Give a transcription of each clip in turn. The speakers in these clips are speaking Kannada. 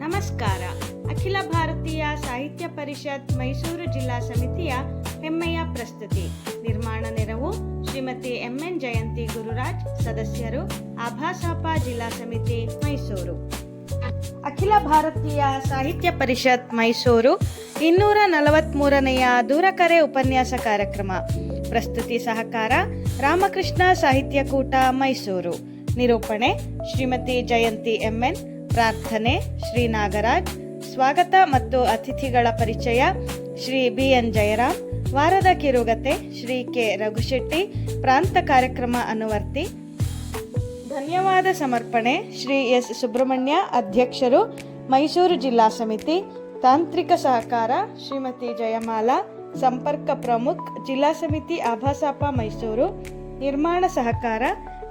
ನಮಸ್ಕಾರ. ಅಖಿಲ ಭಾರತೀಯ ಸಾಹಿತ್ಯ ಪರಿಷತ್ ಮೈಸೂರು ಜಿಲ್ಲಾ ಸಮಿತಿಯ ಹೆಮ್ಮೆಯ ಪ್ರಸ್ತುತಿ. ನಿರ್ಮಾಣ ನೆರವು ಶ್ರೀಮತಿ ಎನ್ ಜಯಂತಿ ಗುರುರಾಜ್. ಸದಸ್ಯರು ಆಭಾಸಾಪ ಜಿಲ್ಲಾ ಸಮಿತಿ ಮೈಸೂರು. ಅಖಿಲ ಭಾರತೀಯ ಸಾಹಿತ್ಯ ಪರಿಷತ್ ಮೈಸೂರು 243ನೆಯ ದೂರಕರೆ ಉಪನ್ಯಾಸ ಕಾರ್ಯಕ್ರಮ. ಪ್ರಸ್ತುತಿ ಸಹಕಾರ ರಾಮಕೃಷ್ಣ ಸಾಹಿತ್ಯಕೂಟ ಮೈಸೂರು. ನಿರೂಪಣೆ ಶ್ರೀಮತಿ ಜಯಂತಿ ಎನ್. ಪ್ರಾರ್ಥನೆ ಶ್ರೀ ನಾಗರಾಜ್. ಸ್ವಾಗತ ಮತ್ತು ಅತಿಥಿಗಳ ಪರಿಚಯ ಶ್ರೀ ಬಿಎನ್ ಜಯರಾಮ್. ವಾರದ ಕಿರುಗತೆ ಶ್ರೀ ಕೆ ರಘುಶೆಟ್ಟಿ. ಪ್ರಾಂತ ಕಾರ್ಯಕ್ರಮ ಅನುವರ್ತಿ. ಧನ್ಯವಾದ ಸಮರ್ಪಣೆ ಶ್ರೀ ಎಸ್ ಸುಬ್ರಹ್ಮಣ್ಯ, ಅಧ್ಯಕ್ಷರು ಮೈಸೂರು ಜಿಲ್ಲಾ ಸಮಿತಿ. ತಾಂತ್ರಿಕ ಸಹಕಾರ ಶ್ರೀಮತಿ ಜಯಮಾಲಾ. ಸಂಪರ್ಕ ಪ್ರಮುಖ್ ಜಿಲ್ಲಾ ಸಮಿತಿ ಆಭಾಸಾಪ ಮೈಸೂರು. ನಿರ್ಮಾಣ ಸಹಕಾರ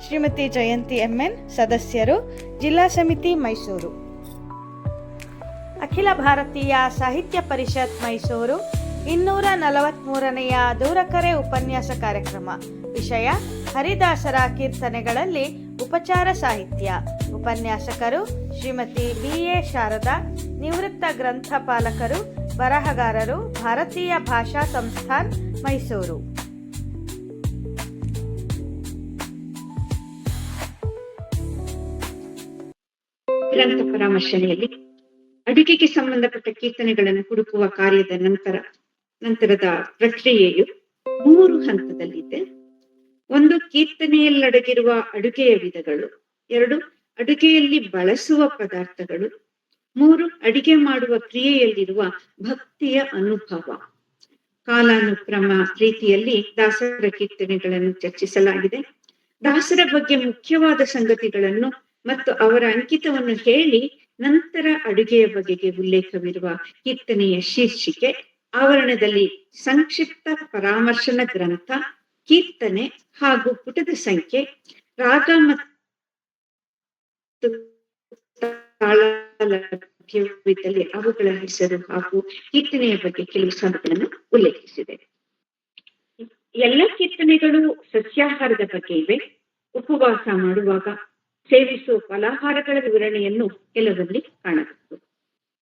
ಶ್ರೀಮತಿ ಜಯಂತಿ ಎನ್. ಸದಸ್ಯರು ಜಿಲ್ಲಾ ಸಮಿತಿ ಮೈಸೂರು. ಅಖಿಲ ಭಾರತೀಯ ಸಾಹಿತ್ಯ ಪರಿಷತ್ ಮೈಸೂರು 243ನೆಯ ದೂರಕರೆ ಉಪನ್ಯಾಸ ಕಾರ್ಯಕ್ರಮ. ವಿಷಯ ಹರಿದಾಸರ ಕೀರ್ತನೆಗಳಲ್ಲಿ ಉಪಚಾರ ಸಾಹಿತ್ಯ. ಉಪನ್ಯಾಸಕರು ಶ್ರೀಮತಿ ಬಿ.ಎ. ಶಾರದಾ. ನಿವೃತ್ತ ಗ್ರಂಥಪಾಲಕರು, ಬರಹಗಾರರು, ಭಾರತೀಯ ಭಾಷಾ ಸಂಸ್ಥಾನ್ ಮೈಸೂರು. ಗ್ರಂಥ ಪರಾಮರ್ಶನೆಯಲ್ಲಿ ಅಡುಗೆಗೆ ಸಂಬಂಧಪಟ್ಟ ಕೀರ್ತನೆಗಳನ್ನು ಹುಡುಕುವ ಕಾರ್ಯದ ನಂತರದ ಪ್ರಕ್ರಿಯೆಯು 3 ಹಂತದಲ್ಲಿದೆ. 1, ಕೀರ್ತನೆಯಲ್ಲಡಗಿರುವ ಅಡುಗೆಯ ವಿಧಗಳು. 2, ಅಡುಗೆಯಲ್ಲಿ ಬಳಸುವ ಪದಾರ್ಥಗಳು. 3, ಅಡಿಗೆ ಮಾಡುವ ಕ್ರಿಯೆಯಲ್ಲಿರುವ ಭಕ್ತಿಯ ಅನುಭವ. ಕಾಲಾನುಕ್ರಮ ರೀತಿಯಲ್ಲಿ ದಾಸರ ಕೀರ್ತನೆಗಳನ್ನು ಚರ್ಚಿಸಲಾಗಿದೆ. ದಾಸರ ಬಗ್ಗೆ ಮುಖ್ಯವಾದ ಸಂಗತಿಗಳನ್ನು ಮತ್ತು ಅವರ ಅಂಕಿತವನ್ನು ಹೇಳಿ ನಂತರ ಅಡುಗೆಯ ಬಗೆಗೆ ಉಲ್ಲೇಖವಿರುವ ಕೀರ್ತನೆಯ ಶೀರ್ಷಿಕೆ, ಆವರಣದಲ್ಲಿ ಸಂಕ್ಷಿಪ್ತ ಪರಾಮರ್ಶನ ಗ್ರಂಥ, ಕೀರ್ತನೆ ಹಾಗೂ ಪುಟದ ಸಂಖ್ಯೆ, ರಾಗ ಮತ್ತು ತಾಳ ಲಭ್ಯವಿದ್ದಲ್ಲಿ ಅವುಗಳ ಹೆಸರು ಹಾಗೂ ಕೀರ್ತನೆಯ ಬಗ್ಗೆ ಕೆಲವು ಸಾಲುಗಳನ್ನು ಉಲ್ಲೇಖಿಸಿದೆ. ಎಲ್ಲ ಕೀರ್ತನೆಗಳು ಸಸ್ಯಾಹಾರದ ಬಗ್ಗೆ ಇವೆ. ಉಪವಾಸ ಮಾಡುವಾಗ ಸೇವಿಸುವ ಫಲಾಹಾರಗಳ ವಿವರಣೆಯನ್ನು ಕೆಲವರಲ್ಲಿ ಕಾಣಬಹುದು.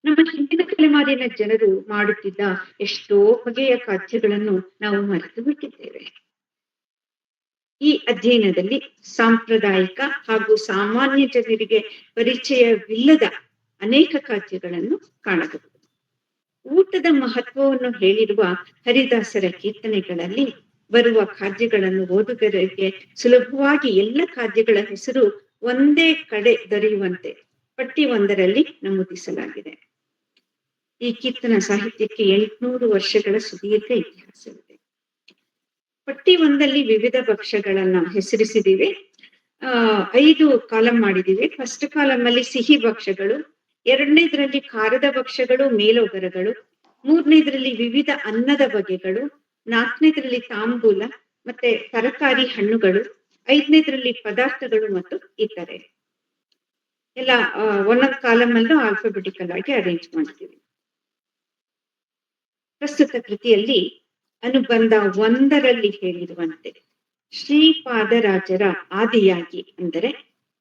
ನಮ್ಮ ಹಿಂದಿನ ತಲೆಮಾರಿನ ಜನರು ಮಾಡುತ್ತಿದ್ದ ಎಷ್ಟೋ ಬಗೆಯ ಖಾದ್ಯಗಳನ್ನು ನಾವು ಮರೆತು ಬಿಟ್ಟಿದ್ದೇವೆ. ಈ ಅಧ್ಯಯನದಲ್ಲಿ ಸಾಂಪ್ರದಾಯಿಕ ಹಾಗೂ ಸಾಮಾನ್ಯ ಜನರಿಗೆ ಪರಿಚಯವಿಲ್ಲದ ಅನೇಕ ಖಾದ್ಯಗಳನ್ನು ಕಾಣಬಹುದು. ಊಟದ ಮಹತ್ವವನ್ನು ಹೇಳಿರುವ ಹರಿದಾಸರ ಕೀರ್ತನೆಗಳಲ್ಲಿ ಬರುವ ಖಾದ್ಯಗಳನ್ನು ಓದುಗರಿಗೆ ಸುಲಭವಾಗಿ ಎಲ್ಲ ಖಾದ್ಯಗಳ ಹೆಸರು ಒಂದೇ ಕಡೆ ದೊರೆಯುವಂತೆ ಪಟ್ಟಿ 1ರಲ್ಲಿ ನಮೂದಿಸಲಾಗಿದೆ. ಈ ಕೀರ್ತನ ಸಾಹಿತ್ಯಕ್ಕೆ 800 ವರ್ಷಗಳ ಸುದೀರ್ಘ ಇತಿಹಾಸವಿದೆ. ಪಟ್ಟಿ 1ದಲ್ಲಿ ವಿವಿಧ ಭಕ್ಷ್ಯಗಳನ್ನ ಹೆಸರಿಸಿದ್ದೀವಿ. 5 ಕಾಲಂ ಮಾಡಿದ್ದೀವಿ. ಫಸ್ಟ್ ಕಾಲಂ ಅಲ್ಲಿ ಸಿಹಿ ಭಕ್ಷ್ಯಗಳು, 2ನೇದ್ರಲ್ಲಿ ಖಾರದ ಭಕ್ಷ್ಯಗಳು, ಮೇಲೋಗರಗಳು, 3ನೇದ್ರಲ್ಲಿ ವಿವಿಧ ಅನ್ನದ ಬಗೆಗಳು, 4ನೇದ್ರಲ್ಲಿ ತಾಂಬೂಲ ಮತ್ತೆ ತರಕಾರಿ ಹಣ್ಣುಗಳು, 5ನೇದ್ರಲ್ಲಿ ಪದಾರ್ಥಗಳು ಮತ್ತು ಇತರೆ. ಎಲ್ಲ ಒಂದೊಂದು ಕಾಲಂ ಅಲ್ಲೂ ಆಲ್ಫಾಬೆಟಿಕಲ್ ಆಗಿ ಅರೇಂಜ್ ಮಾಡ್ತೀವಿ. ಪ್ರಸ್ತುತ ಕೃತಿಯಲ್ಲಿ ಅನುಬಂಧ 1ರಲ್ಲಿ ಹೇಳಿರುವಂತೆ ಶ್ರೀಪಾದರಾಜರ ಆದಿಯಾಗಿ ಅಂದರೆ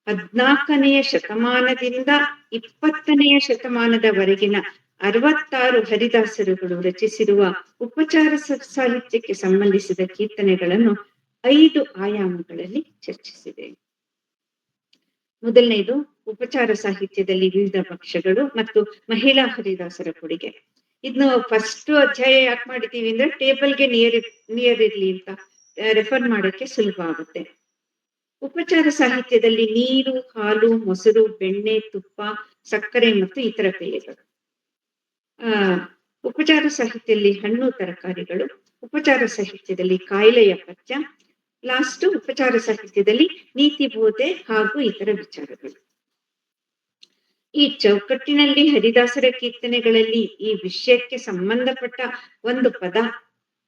14ನೆಯ ಶತಮಾನದಿಂದ 20ನೆಯ ಶತಮಾನದವರೆಗಿನ 66 ಹರಿದಾಸರುಗಳು ರಚಿಸಿರುವ ಉಪಚಾರ ಸಾಹಿತ್ಯಕ್ಕೆ ಸಂಬಂಧಿಸಿದ ಕೀರ್ತನೆಗಳನ್ನು 5 ಆಯಾಮಗಳಲ್ಲಿ ಚರ್ಚಿಸಿದೆ. ಮೊದಲನೇದು ಉಪಚಾರ ಸಾಹಿತ್ಯದಲ್ಲಿ ವಿವಿಧ ಭಕ್ಷ್ಯಗಳು ಮತ್ತು ಮಹಿಳಾ ಹರಿದಾಸರ ಕೊಡುಗೆ. ಇದನ್ನು ಫಸ್ಟ್ ಅಧ್ಯಾಯ ಯಾಕೆ ಮಾಡಿದೀವಿ ಅಂದ್ರೆ ಟೇಬಲ್ಗೆ ನಿಯರ್ ಇರ್ಲಿ ಅಂತ ರೆಫರ್ ಮಾಡೋಕ್ಕೆ ಸುಲಭ ಆಗುತ್ತೆ. ಉಪಚಾರ ಸಾಹಿತ್ಯದಲ್ಲಿ ನೀರು, ಹಾಲು, ಮೊಸರು, ಬೆಣ್ಣೆ, ತುಪ್ಪ, ಸಕ್ಕರೆ ಮತ್ತು ಇತರ ಪೇಯಗಳು. ಉಪಚಾರ ಸಾಹಿತ್ಯದಲ್ಲಿ ಹಣ್ಣು, ತರಕಾರಿಗಳು. ಉಪಚಾರ ಸಾಹಿತ್ಯದಲ್ಲಿ ಕಾಯಿಲೆಯ ಪಥ್ಯ. ಲಾಸ್ಟ್ ಉಪಚಾರ ಸಾಹಿತ್ಯದಲ್ಲಿ ನೀತಿ ಬೋಧೆ ಹಾಗೂ ಇತರ ವಿಚಾರಗಳು. ಈ ಚೌಕಟ್ಟಿನಲ್ಲಿ ಹರಿದಾಸರ ಕೀರ್ತನೆಗಳಲ್ಲಿ ಈ ವಿಷಯಕ್ಕೆ ಸಂಬಂಧಪಟ್ಟ ಒಂದು ಪದ,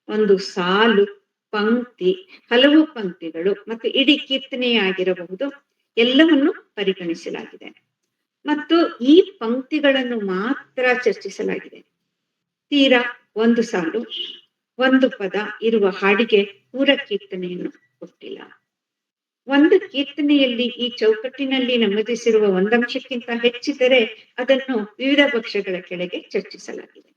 ಒಂದು ಸಾಲು, ಪಂಕ್ತಿ, ಹಲವು ಪಂಕ್ತಿಗಳು ಮತ್ತು ಇಡೀ ಕೀರ್ತನೆಯಾಗಿರಬಹುದು ಎಲ್ಲವನ್ನು ಪರಿಗಣಿಸಲಾಗಿದೆ ಮತ್ತು ಈ ಪಂಕ್ತಿಗಳನ್ನು ಮಾತ್ರ ಚರ್ಚಿಸಲಾಗಿದೆ. ತೀರಾ ಒಂದು ಸಾಲು, ಒಂದು ಪದ ಇರುವ ಹಾಡಿಗೆ ಪೂರ ಕೀರ್ತನೆಯನ್ನು ಕೊಟ್ಟಿಲ್ಲ. ಒಂದು ಕೀರ್ತನೆಯಲ್ಲಿ ಈ ಚೌಕಟ್ಟಿನಲ್ಲಿ ನಮೂದಿಸಿರುವ ಒಂದಂಶಕ್ಕಿಂತ ಹೆಚ್ಚಿದ್ದರೆ ಅದನ್ನು ವಿವಿಧ ಪಕ್ಷಗಳ ಕೆಳಗೆ ಚರ್ಚಿಸಲಾಗಿದೆ.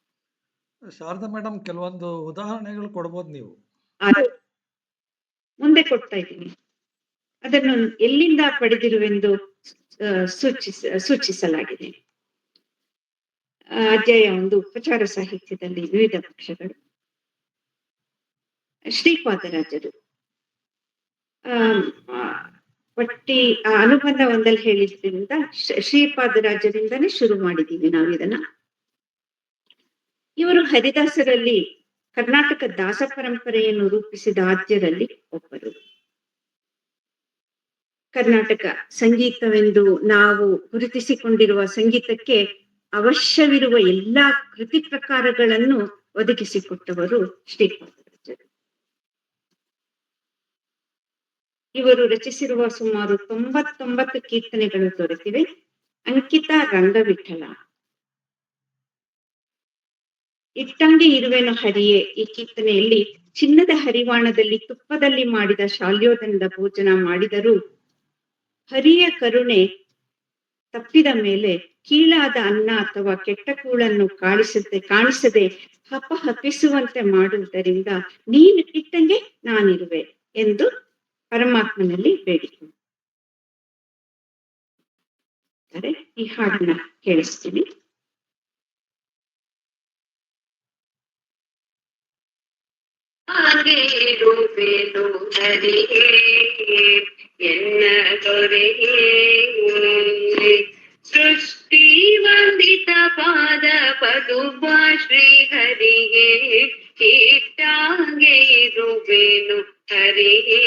ಶಾರದಾ ಮೇಡಮ್, ಕೆಲವೊಂದು ಉದಾಹರಣೆಗಳು ಕೊಡ್ಬೋದು ನೀವು? ಅದು ಮುಂದೆ ಕೊಡ್ತಾ ಇದ್ದೀನಿ. ಅದನ್ನು ಎಲ್ಲಿಂದ ಪಡೆದಿರುವೆಂದು ಸೂಚಿಸಲಾಗಿದೆ. ಅಧ್ಯಾಯ 1 ಉಪಚಾರ ಸಾಹಿತ್ಯದಲ್ಲಿ ವಿವಿಧ ಪಕ್ಷಗಳು. ಶ್ರೀಪಾದರಾಜರು ಅನುಬಂಧ ಒಂದಲ್ಲಿ ಹೇಳಿದ್ರಿಂದ ಶ್ರೀಪಾದರಾಜರಿಂದನೇ ಶುರು ಮಾಡಿದೀವಿ ನಾವು ಇದನ್ನ. ಇವರು ಹರಿದಾಸರಲ್ಲಿ ಕರ್ನಾಟಕ ದಾಸ ಪರಂಪರೆಯನ್ನು ರೂಪಿಸಿದ ಆದ್ಯರಲ್ಲಿ ಒಬ್ಬರು. ಕರ್ನಾಟಕ ಸಂಗೀತವೆಂದು ನಾವು ಗುರುತಿಸಿಕೊಂಡಿರುವ ಸಂಗೀತಕ್ಕೆ ಅವಶ್ಯವಿರುವ ಎಲ್ಲಾ ಕೃತಿ ಪ್ರಕಾರಗಳನ್ನು ಒದಗಿಸಿಕೊಟ್ಟವರು ಶ್ರೀಪಾದರಾಜರು. ಇವರು ರಚಿಸಿರುವ ಸುಮಾರು 99 ಕೀರ್ತನೆಗಳು ದೊರೆತಿವೆ. ಅಂಕಿತ ರಂಗವಿಠಲ, ಇಟ್ಟಂಗೆ ಇರುವೆನು ಹರಿಯೇ ಈ ಕೀರ್ತನೆಯಲ್ಲಿ ಚಿನ್ನದ ಹರಿವಾಣದಲ್ಲಿ ತುಪ್ಪದಲ್ಲಿ ಮಾಡಿದ ಶಾಲ್ಯೋದನದ ಭೋಜನ ಮಾಡಿದರೂ ಹರಿಯ ಕರುಣೆ ತಪ್ಪಿದ ಮೇಲೆ ಕೀಳಾದ ಅನ್ನ ಅಥವಾ ಕೆಟ್ಟ ಕೂಳನ್ನು ಕಾಣಿಸದೆ ಹಪಿಸುವಂತೆ ಮಾಡುವುದರಿಂದ ನೀನು ಇಟ್ಟಂಗೆ ನಾನಿರುವೆ ಎಂದು ಪರಮಾತ್ಮನಲ್ಲಿ ಬೇಡಿಕೊಂಡರೆ. ಈ ಹಾಡನ್ನ ಕೇಳಿಸ್ತೀನಿ. ಹಾಗೆರುವೆನು ಹರಿಯೇ ಎನ್ನ ದೊರೆಯೇ ಸೃಷ್ಟಿ ವಂದಿತ ಪಾದ ಪದುಪ ಶ್ರೀ ಹರಿಯೇ ಇಟ್ಟಾಗೆ ಇರುವೆನು ಹರಿಯೇ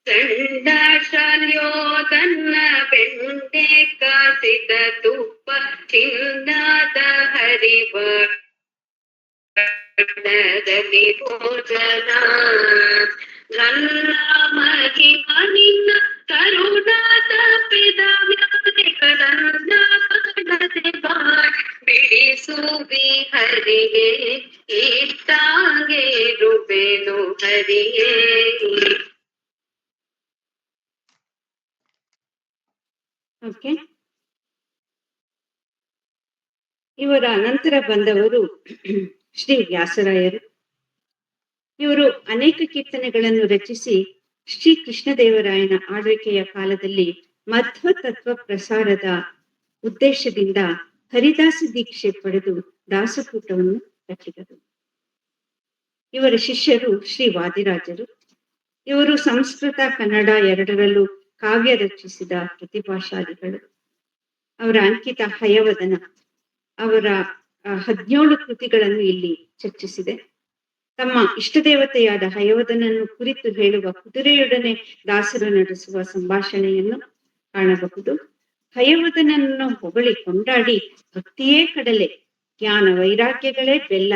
ಸಂಡಾಶಾಲ್ಯೋ ತನ್ನ ಬೆಂಡೆ ಕಾಸಿದ ತುಪ್ಪ ಚಿನ್ನಾದ ಹರಿವರ್ಣದಲ್ಲಿ ಭೋಜನ ನನ್ನ ಮಹಿಮ ನಿನ್ನ ಕರುಣಾ ತಪ್ಪಿದ ಕರಂದ ಕಡದೆ ಬಿಡಿಸುವಿ ಹರಿಯೇ ಇಟ್ಟಾಗೆ ಇರುವೆನು ಹರಿಯೇ. ಓಕೆ, ಇವರ ನಂತರ ಬಂದವರು ಶ್ರೀ ವ್ಯಾಸರಾಯರು. ಇವರು ಅನೇಕ ಕೀರ್ತನೆಗಳನ್ನು ರಚಿಸಿ ಶ್ರೀ ಕೃಷ್ಣದೇವರಾಯನ ಆಳ್ವಿಕೆಯ ಕಾಲದಲ್ಲಿ ಮಧ್ವ ತತ್ವ ಪ್ರಸಾರದ ಉದ್ದೇಶದಿಂದ ಹರಿದಾಸ ದೀಕ್ಷೆ ಪಡೆದು ದಾಸಕೂಟವನ್ನು ಕಟ್ಟಿದರು. ಇವರ ಶಿಷ್ಯರು ಶ್ರೀ ವಾದಿರಾಜರು. ಇವರು ಸಂಸ್ಕೃತ ಕನ್ನಡ ಎರಡರಲ್ಲೂ ಕಾವ್ಯ ರಚಿಸಿದ ಪ್ರತಿಭಾಶಾಲಿಗಳು. ಅವರ ಅಂಕಿತ ಹಯವದನ ಅವರ 17 ಕೃತಿಗಳನ್ನು ಇಲ್ಲಿ ಚರ್ಚಿಸಿದೆ. ತಮ್ಮ ಇಷ್ಟದೇವತೆಯಾದ ಹಯವದನನ್ನು ಕುರಿತು ಹೇಳುವ ಕುದುರೆಯೊಡನೆ ದಾಸರು ನಡೆಸುವ ಸಂಭಾಷಣೆಯನ್ನು ಕಾಣಬಹುದು. ಹಯವದನನ್ನು ಹೊಗಳಿ ಕೊಂಡಾಡಿ ಭಕ್ತಿಯೇ ಕಡಲೆ, ಜ್ಞಾನ ವೈರಾಗ್ಯಗಳೇ ಬೆಲ್ಲ,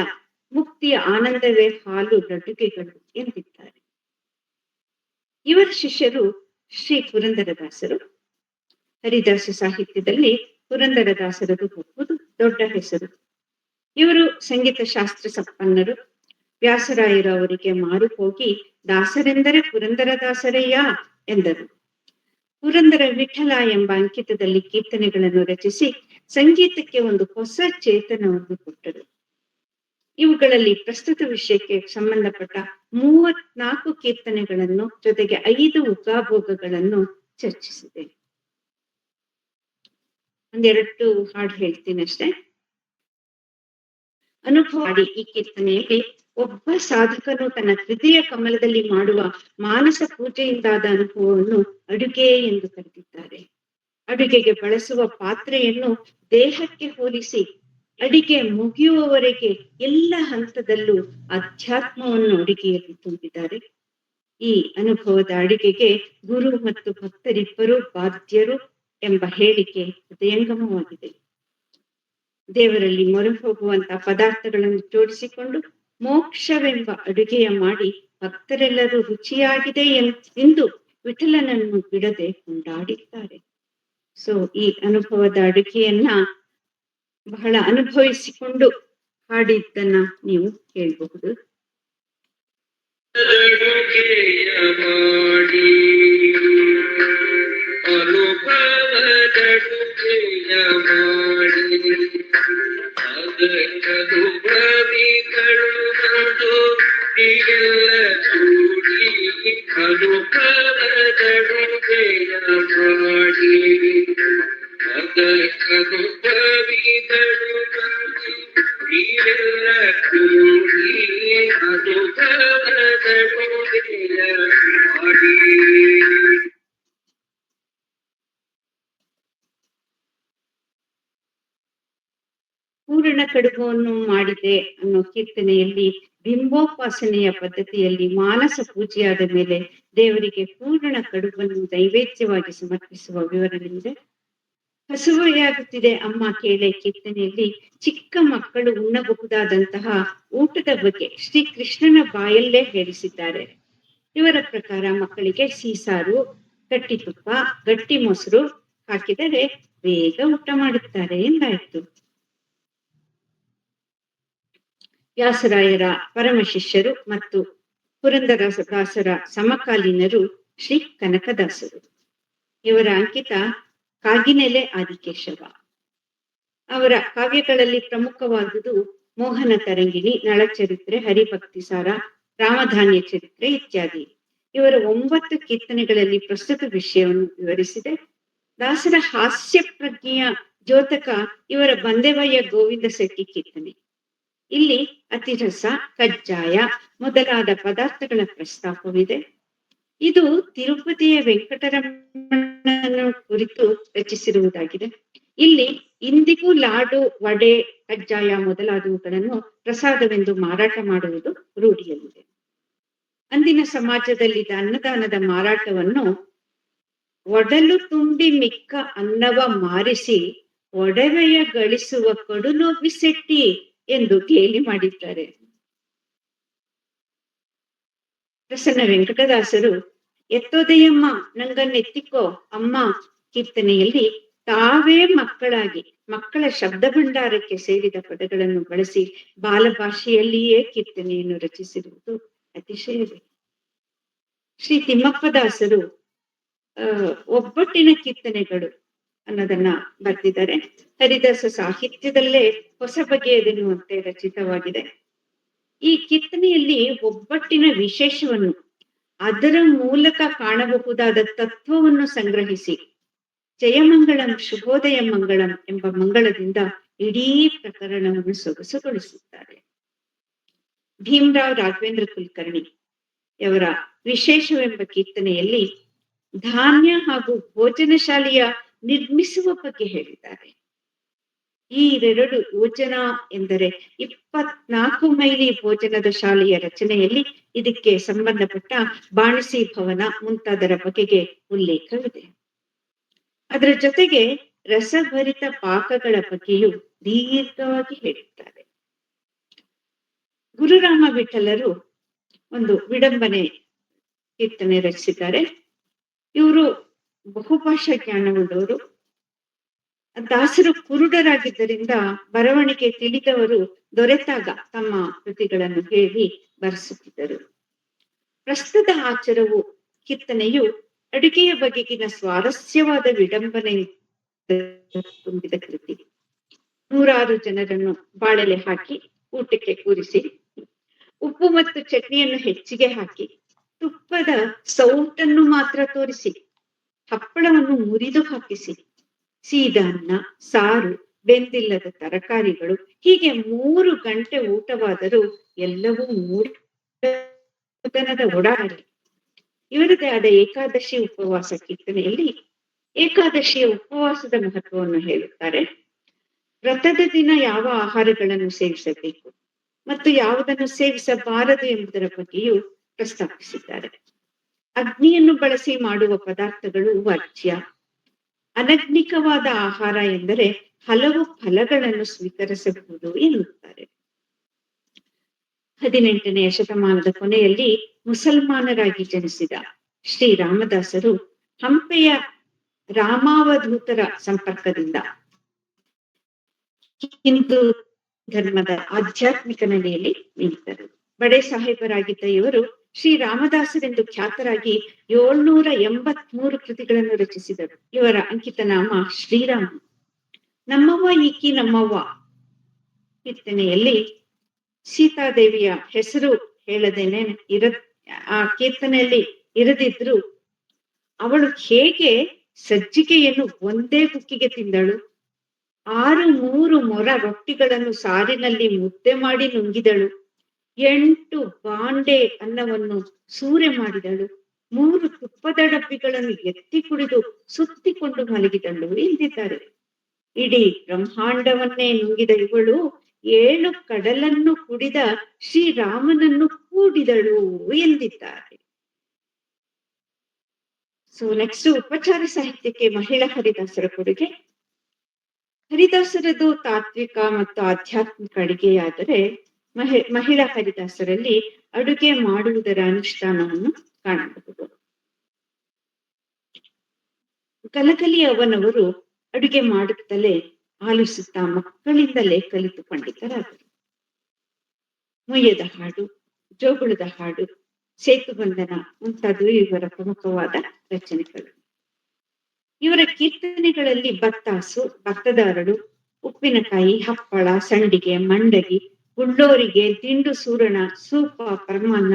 ಮುಕ್ತಿಯ ಆನಂದವೇ ಹಾಲು ಲಡ್ಡುಗೆಗಳು ಎಂದಿದ್ದಾರೆ. ಇವರ ಶಿಷ್ಯರು ಶ್ರೀ ಪುರಂದರದಾಸರು. ಹರಿದಾಸ ಸಾಹಿತ್ಯದಲ್ಲಿ ಪುರಂದರದಾಸರದು ಬಹು ದೊಡ್ಡ ಹೆಸರು. ಇವರು ಸಂಗೀತ ಶಾಸ್ತ್ರ ಸಂಪನ್ನರು. ವ್ಯಾಸರಾಯರು ಅವರಿಗೆ ಮಾರು ಹೋಗಿ ದಾಸರೆಂದರೆ ಪುರಂದರದಾಸರಯ್ಯ ಎಂದರು. ಪುರಂದರ ವಿಠಲ ಎಂಬ ಅಂಕಿತದಲ್ಲಿ ಕೀರ್ತನೆಗಳನ್ನು ರಚಿಸಿ ಸಂಗೀತಕ್ಕೆ ಒಂದು ಹೊಸ ಚೇತನವನ್ನು ಕೊಟ್ಟರು. ಇವುಗಳಲ್ಲಿ ಪ್ರಸ್ತುತ ವಿಷಯಕ್ಕೆ ಸಂಬಂಧಪಟ್ಟ 34 ಕೀರ್ತನೆಗಳನ್ನು ಜೊತೆಗೆ 5 ಉಗಾಭೋಗಗಳನ್ನು ಚರ್ಚಿಸಿದೆ. ಒಂದೆರಡು ಹಾಡು ಹೇಳ್ತೀನಿ ಅಷ್ಟೇ. ಅನುಭವ ಮಾಡಿ ಈ ಕೀರ್ತನೆಯಲ್ಲಿ ಒಬ್ಬ ಸಾಧಕನು ತನ್ನ ಹೃದಯ ಕಮಲದಲ್ಲಿ ಮಾಡುವ ಮಾನಸ ಪೂಜೆಯಿಂದಾದ ಅನುಭವವನ್ನು ಅಡುಗೆ ಎಂದು ಕರೆದಿದ್ದಾರೆ. ಅಡುಗೆಗೆ ಬಳಸುವ ಪಾತ್ರೆಯನ್ನು ದೇಹಕ್ಕೆ ಹೋಲಿಸಿ ಅಡಿಗೆ ಮುಗಿಯುವವರೆಗೆ ಎಲ್ಲ ಹಂತದಲ್ಲೂ ಅಧ್ಯಾತ್ಮವನ್ನು ಅಡಿಗೆಯಲ್ಲಿ ತುಂಬಿದ್ದಾರೆ. ಈ ಅನುಭವದ ಅಡಿಗೆಗೆ ಗುರು ಮತ್ತು ಭಕ್ತರಿಬ್ಬರು ಬಾಧ್ಯರು ಎಂಬ ಹೇಳಿಕೆ ಹೃದಯಂಗಮವಾಗಿದೆ. ದೇವರಲ್ಲಿ ಮೊರೆ ಹೋಗುವಂತಹ ಪದಾರ್ಥಗಳನ್ನು ಜೋಡಿಸಿಕೊಂಡು ಮೋಕ್ಷವೆಂಬ ಅಡುಗೆಯ ಮಾಡಿ ಭಕ್ತರೆಲ್ಲರೂ ರುಚಿಯಾಗಿದೆ ಎಂದು ವಿಠಲನನ್ನು ಬಿಡದೆ ಕೊಂಡಾಡಿದ್ದಾರೆ. ಸೊ ಈ ಅನುಭವದ ಅಡುಗೆಯನ್ನ ಬಹಳ ಅನುಭವಿಸಿಕೊಂಡು ಹಾಡಿದ್ದನ್ನ ನೀವು ಕೇಳಬಹುದು. ಅಡುಗೆಯ ಮಾಡಿ ಅನುಭವದಡುಗೆಯ ಮಾಡಿ ಅದಕ್ಕನುಭವಿಗಳು ಬಂದು ನೀರೆಲ್ಲ ಕೂಡಿ ಅನುಭವದಡುಗೆಯ ಮಾಡಿ ಅದಕ್ಕನುಭವಿಗಳು ಬಂದು ನೀರೆಲ್ಲ ಕೂಡಿ ಅನುಭವದಡುಗೆಯ ಮಾಡಿ. ಪೂರ್ಣ ಕಡುಬನ್ನು ಮಾಡಿದೆ ಅನ್ನೋ ಕೀರ್ತನೆಯಲ್ಲಿ ಬಿಂಬೋಪಾಸನೆಯ ಪದ್ಧತಿಯಲ್ಲಿ ಮಾನಸ ಪೂಜೆಯಾದ ಮೇಲೆ ದೇವರಿಗೆ ಪೂರ್ಣ ಕಡುಬನ್ನು ನೈವೇದ್ಯವಾಗಿ ಸಮರ್ಪಿಸುವ ವಿವರಣೆ ಇದೆ. ಹಸುವೆಯಾಗುತ್ತಿದೆ ಅಮ್ಮ ಕೇಳೆ ಕೀರ್ತನೆಯಲ್ಲಿ ಚಿಕ್ಕ ಮಕ್ಕಳು ಉಣ್ಣಬಹುದಾದಂತಹ ಊಟದ ಬಗ್ಗೆ ಶ್ರೀಕೃಷ್ಣನ ಬಾಯಲ್ಲೇ ಹೇಳಿಸಿದ್ದಾರೆ. ಇವರ ಪ್ರಕಾರ ಮಕ್ಕಳಿಗೆ ಸೀಸಾರು, ಗಟ್ಟಿ ತುಪ್ಪ, ಗಟ್ಟಿ ಮೊಸರು ಹಾಕಿದರೆ ಬೇಗ ಊಟ ಮಾಡುತ್ತಾರೆ ಎಂದಾಯ್ತು. ವ್ಯಾಸರಾಯರ ಪರಮ ಶಿಷ್ಯರು ಮತ್ತು ಪುರಂದರದಾಸರ ಸಮಕಾಲೀನರು ಶ್ರೀ ಕನಕದಾಸರು. ಇವರ ಅಂಕಿತ ಕಾಗಿನೆಲೆ ಆದಿಕೇಶವ. ಅವರ ಕಾವ್ಯಗಳಲ್ಲಿ ಪ್ರಮುಖವಾದುದು ಮೋಹನ ತರಂಗಿಣಿ, ನಳಚರಿತ್ರೆ, ಹರಿಭಕ್ತಿಸಾರ, ರಾಮಧಾನ್ಯ ಚರಿತ್ರೆ ಇತ್ಯಾದಿ. ಇವರ 9 ಕೀರ್ತನೆಗಳಲ್ಲಿ ಪ್ರಸ್ತುತ ವಿಷಯವನ್ನು ವಿವರಿಸಿದೆ. ದಾಸರ ಹಾಸ್ಯ ಪ್ರಜ್ಞೆಯ ದ್ಯೋತಕ ಇವರ ಬಂದೆವಯ್ಯ ಗೋವಿಂದ ಶೆಟ್ಟಿ ಕೀರ್ತನೆ. ಇಲ್ಲಿ ಅತಿರಸ, ಕಜ್ಜಾಯ ಮೊದಲಾದ ಪದಾರ್ಥಗಳ ಪ್ರಸ್ತಾಪವಿದೆ. ಇದು ತಿರುಪತಿಯ ವೆಂಕಟರಮಣನ ಕುರಿತು ರಚಿಸಿರುವುದಾಗಿದೆ. ಇಲ್ಲಿ ಇಂದಿಗೂ ಲಾಡು, ವಡೆ, ಕಜ್ಜಾಯ ಮೊದಲಾದವುಗಳನ್ನು ಪ್ರಸಾದವೆಂದು ಮಾರಾಟ ಮಾಡುವುದು ರೂಢಿಯಲ್ಲಿದೆ. ಅಂದಿನ ಸಮಾಜದಲ್ಲಿದ್ದ ಅನ್ನದಾನದ ಮಾರಾಟವನ್ನು ಒಡಲು ತುಂಬಿ ಮಿಕ್ಕ ಅನ್ನವ ಮಾರಿಸಿ ಒಡವೆಯ ಗಳಿಸುವ ಕಡುಲೋಭಿಸೆಟ್ಟಿ ಎಂದು ಗೇಲಿ ಮಾಡಿದ್ದಾರೆ. ಪ್ರಸನ್ನ ವೆಂಕಟದಾಸರು ಎತ್ತೋದೆಯಮ್ಮ ನಂಗನ್ನೆತ್ತಿಕೋ ಅಮ್ಮ ಕೀರ್ತನೆಯಲ್ಲಿ ತಾವೇ ಮಕ್ಕಳಾಗಿ ಮಕ್ಕಳ ಶಬ್ದ ಭಂಡಾರಕ್ಕೆ ಸೇರಿದ ಪದಗಳನ್ನು ಬಳಸಿ ಬಾಲಭಾಷೆಯಲ್ಲಿಯೇ ಕೀರ್ತನೆಯನ್ನು ರಚಿಸಿರುವುದು ಅತಿಶಯವೇ. ಶ್ರೀ ತಿಮ್ಮಪ್ಪದಾಸರು ಒಬ್ಬಟ್ಟಿನ ಕೀರ್ತನೆಗಳು ಅನ್ನೋದನ್ನ ಬರ್ತಿದ್ದಾರೆ. ಹರಿದಾಸ ಸಾಹಿತ್ಯದಲ್ಲೇ ಹೊಸ ಬಗೆಯದೆನ್ನುವಂತೆ ರಚಿತವಾಗಿದೆ. ಈ ಕೀರ್ತನೆಯಲ್ಲಿ ಒಬ್ಬಟ್ಟಿನ ವಿಶೇಷವನ್ನು, ಅದರ ಮೂಲಕ ಕಾಣಬಹುದಾದ ತತ್ವವನ್ನು ಸಂಗ್ರಹಿಸಿ ಜಯಮಂಗಳಂ ಶುಭೋದಯ ಮಂಗಳಂ ಎಂಬ ಮಂಗಳದಿಂದ ಇಡೀ ಪ್ರಕರಣವನ್ನು ಸೊಗಸುಗೊಳಿಸುತ್ತಾರೆ. ಭೀಮರಾವ್ ರಾಘವೇಂದ್ರ ಕುಲಕರ್ಣಿ ಅವರ ವಿಶೇಷವೆಂಬ ಕೀರ್ತನೆಯಲ್ಲಿ ಧಾನ್ಯ ಹಾಗೂ ಭೋಜನ ಶಾಲೆಯ ನಿರ್ಮಿಸುವ ಬಗ್ಗೆ ಹೇಳಿದ್ದಾರೆ. ಈ 2 ಯೋಜನಾ ಎಂದರೆ 24 ಮೈಲಿ ಭೋಜನದ ಶಾಲೆಯ ರಚನೆಯಲ್ಲಿ ಇದಕ್ಕೆ ಸಂಬಂಧಪಟ್ಟ ಬಾಣಸಿ ಭವನ ಮುಂತಾದರ ಬಗೆಗೆ ಉಲ್ಲೇಖವಿದೆ. ಅದರ ಜೊತೆಗೆ ರಸಭರಿತ ಪಾಕಗಳ ಬಗ್ಗೆಯೂ ದೀರ್ಘವಾಗಿ ಹೇಳಿದ್ದಾರೆ. ಗುರುರಾಮ ವಿಠಲರು ಒಂದು ವಿಡಂಬನೆ ಕೀರ್ತನೆ ರಚಿಸಿದ್ದಾರೆ. ಇವರು ಬಹುಭಾಷಾ ಜ್ಞಾನವುಳ್ಳವರು. ದಾಸರು ಕುರುಡರಾಗಿದ್ದರಿಂದ ಬರವಣಿಗೆ ತಿಳಿದವರು ದೊರೆತಾಗ ತಮ್ಮ ಕೃತಿಗಳನ್ನು ಹೇಳಿ ಬರೆಸುತ್ತಿದ್ದರು. ಪ್ರಸ್ತುತ ಆಚಾರವು ಕೀರ್ತನೆಯು ಅಡುಗೆಯ ಬಗೆಗಿನ ಸ್ವಾರಸ್ಯವಾದ ವಿಡಂಬನೆ ತುಂಬಿದ ಕೃತಿ. 100 ಜನರನ್ನು ಬಾಳೆಲೆ ಹಾಕಿ ಊಟಕ್ಕೆ ಕೂರಿಸಿ, ಉಪ್ಪು ಮತ್ತು ಚಟ್ನಿಯನ್ನು ಹೆಚ್ಚಿಗೆ ಹಾಕಿ, ತುಪ್ಪದ ಸೌಟನ್ನು ಮಾತ್ರ ತೋರಿಸಿ, ಹಪ್ಪಳವನ್ನು ಮುರಿದು ಹಾಕಿಸಿ, ಸೀದನ್ನ, ಸಾರು, ಬೆಂದಿಲ್ಲದ ತರಕಾರಿಗಳು, ಹೀಗೆ 3 ಗಂಟೆ ಊಟವಾದರೂ ಎಲ್ಲವೂ ಮೂಢತನದ ಓಡಾಟ. ಇವರದೇ ಆದ ಏಕಾದಶಿ ಉಪವಾಸ ಕೀರ್ತನೆಯಲ್ಲಿ ಏಕಾದಶಿಯ ಉಪವಾಸದ ಮಹತ್ವವನ್ನು ಹೇಳುತ್ತಾರೆ. ವ್ರತದ ದಿನ ಯಾವ ಆಹಾರಗಳನ್ನು ಸೇವಿಸಬೇಕು ಮತ್ತು ಯಾವುದನ್ನು ಸೇವಿಸಬಾರದು ಎಂಬುದರ ಬಗ್ಗೆಯೂ ಪ್ರಸ್ತಾಪಿಸಿದ್ದಾರೆ. ಅಗ್ನಿಯನ್ನು ಬಳಸಿ ಮಾಡುವ ಪದಾರ್ಥಗಳು ವರ್ಜ್ಯ. ಅನಗ್ನಿಕವಾದ ಆಹಾರ ಎಂದರೆ ಹಲವು ಫಲಗಳನ್ನು ಸ್ವೀಕರಿಸಬಹುದು ಎನ್ನುತ್ತಾರೆ. 18ನೇ ಶತಮಾನದ ಕೊನೆಯಲ್ಲಿ ಮುಸಲ್ಮಾನರಾಗಿ ಜನಿಸಿದ ಶ್ರೀ ರಾಮದಾಸರು ಹಂಪೆಯ ರಾಮಾವಧೂತರ ಸಂಪರ್ಕದಿಂದ ಹಿಂದೂ ಧರ್ಮದ ಆಧ್ಯಾತ್ಮಿಕ ನೆಲೆಯಲ್ಲಿ ನಿಂತರು. ಬಡೆ ಸಾಹೇಬರಾಗಿದ್ದ ಇವರು ಶ್ರೀ ರಾಮದಾಸರೆಂದು ಖ್ಯಾತರಾಗಿ 783 ಕೃತಿಗಳನ್ನು ರಚಿಸಿದರು. ಇವರ ಅಂಕಿತ ನಾಮ ಶ್ರೀರಾಮ. ನಮ್ಮವ್ವ ಈಕಿ ನಮ್ಮವ್ವ ಕೀರ್ತನೆಯಲ್ಲಿ ಸೀತಾದೇವಿಯ ಹೆಸರು ಹೇಳದೇನೆ ಆ ಕೀರ್ತನೆಯಲ್ಲಿ ಇರದಿದ್ರು ಅವಳು ಹೇಗೆ ಸಜ್ಜಿಗೆಯನ್ನು ಒಂದೇ ಕುಕ್ಕಿಗೆ ತಿಂದಳು, 6 ಮೊರ ರೊಟ್ಟಿಗಳನ್ನು ಸಾರಿನಲ್ಲಿ ಮುದ್ದೆ ಮಾಡಿ ನುಂಗಿದಳು, 8 ಬಾಂಡೆ ಅನ್ನವನ್ನು ಸೂರೆ ಮಾಡಿದಳು, 3 ತುಪ್ಪದ ಡಬ್ಬಿಗಳನ್ನು ಎತ್ತಿ ಕುಡಿದು ಸುತ್ತಿಕೊಂಡು ಮಲಗಿದಳು ಎಂದಿದ್ದಾರೆ. ಇಡೀ ಬ್ರಹ್ಮಾಂಡವನ್ನೇ ನುಂಗಿದ ಇವಳು 7 ಕಡಲನ್ನು ಕುಡಿದ ಶ್ರೀರಾಮನನ್ನು ಕೂಡಿದಳು ಎಂದಿದ್ದಾರೆ. ಸೊ ನೆಕ್ಸ್ಟ್ ಉಪಚಾರ ಸಾಹಿತ್ಯಕ್ಕೆ ಮಹಿಳಾ ಹರಿದಾಸರ ಕೊಡುಗೆ. ಹರಿದಾಸರದು ತಾತ್ವಿಕ ಮತ್ತು ಆಧ್ಯಾತ್ಮಿಕ ಅಡಿಗೆಯಾದರೆ ಮಹಿಳಾ ಹರಿದಾಸರಲ್ಲಿ ಅಡುಗೆ ಮಾಡುವುದರ ಅನುಷ್ಠಾನವನ್ನು ಕಾಣಬಹುದು. ಕಲಕಲಿ ಅವನವರು ಅಡುಗೆ ಮಾಡುತ್ತಲೇ ಆಲಿಸುತ್ತಾ ಮಕ್ಕಳಿಂದಲೇ ಕಲಿತುಕೊಂಡಿದ್ದರಾದರು. ಮೊಯ್ಯದ ಹಾಡು, ಜೋಗುಳದ ಹಾಡು, ಸೇತುಬಂಧನ ಮುಂತಾದವು ಇವರ ಪ್ರಮುಖವಾದ ರಚನೆಗಳು. ಇವರ ಕೀರ್ತನೆಗಳಲ್ಲಿ ಬತ್ತಾಸು, ಭತ್ತದ ಅರಳು, ಉಪ್ಪಿನಕಾಯಿ, ಹಪ್ಪಳ, ಸಂಡಿಗೆ, ಮಂಡಗಿ, ಗುಳ್ಳೋರಿಗೆ, ದಿಂಡು ಸೂರಣ, ಸೂಪ, ಪರಮಾನ್ನ,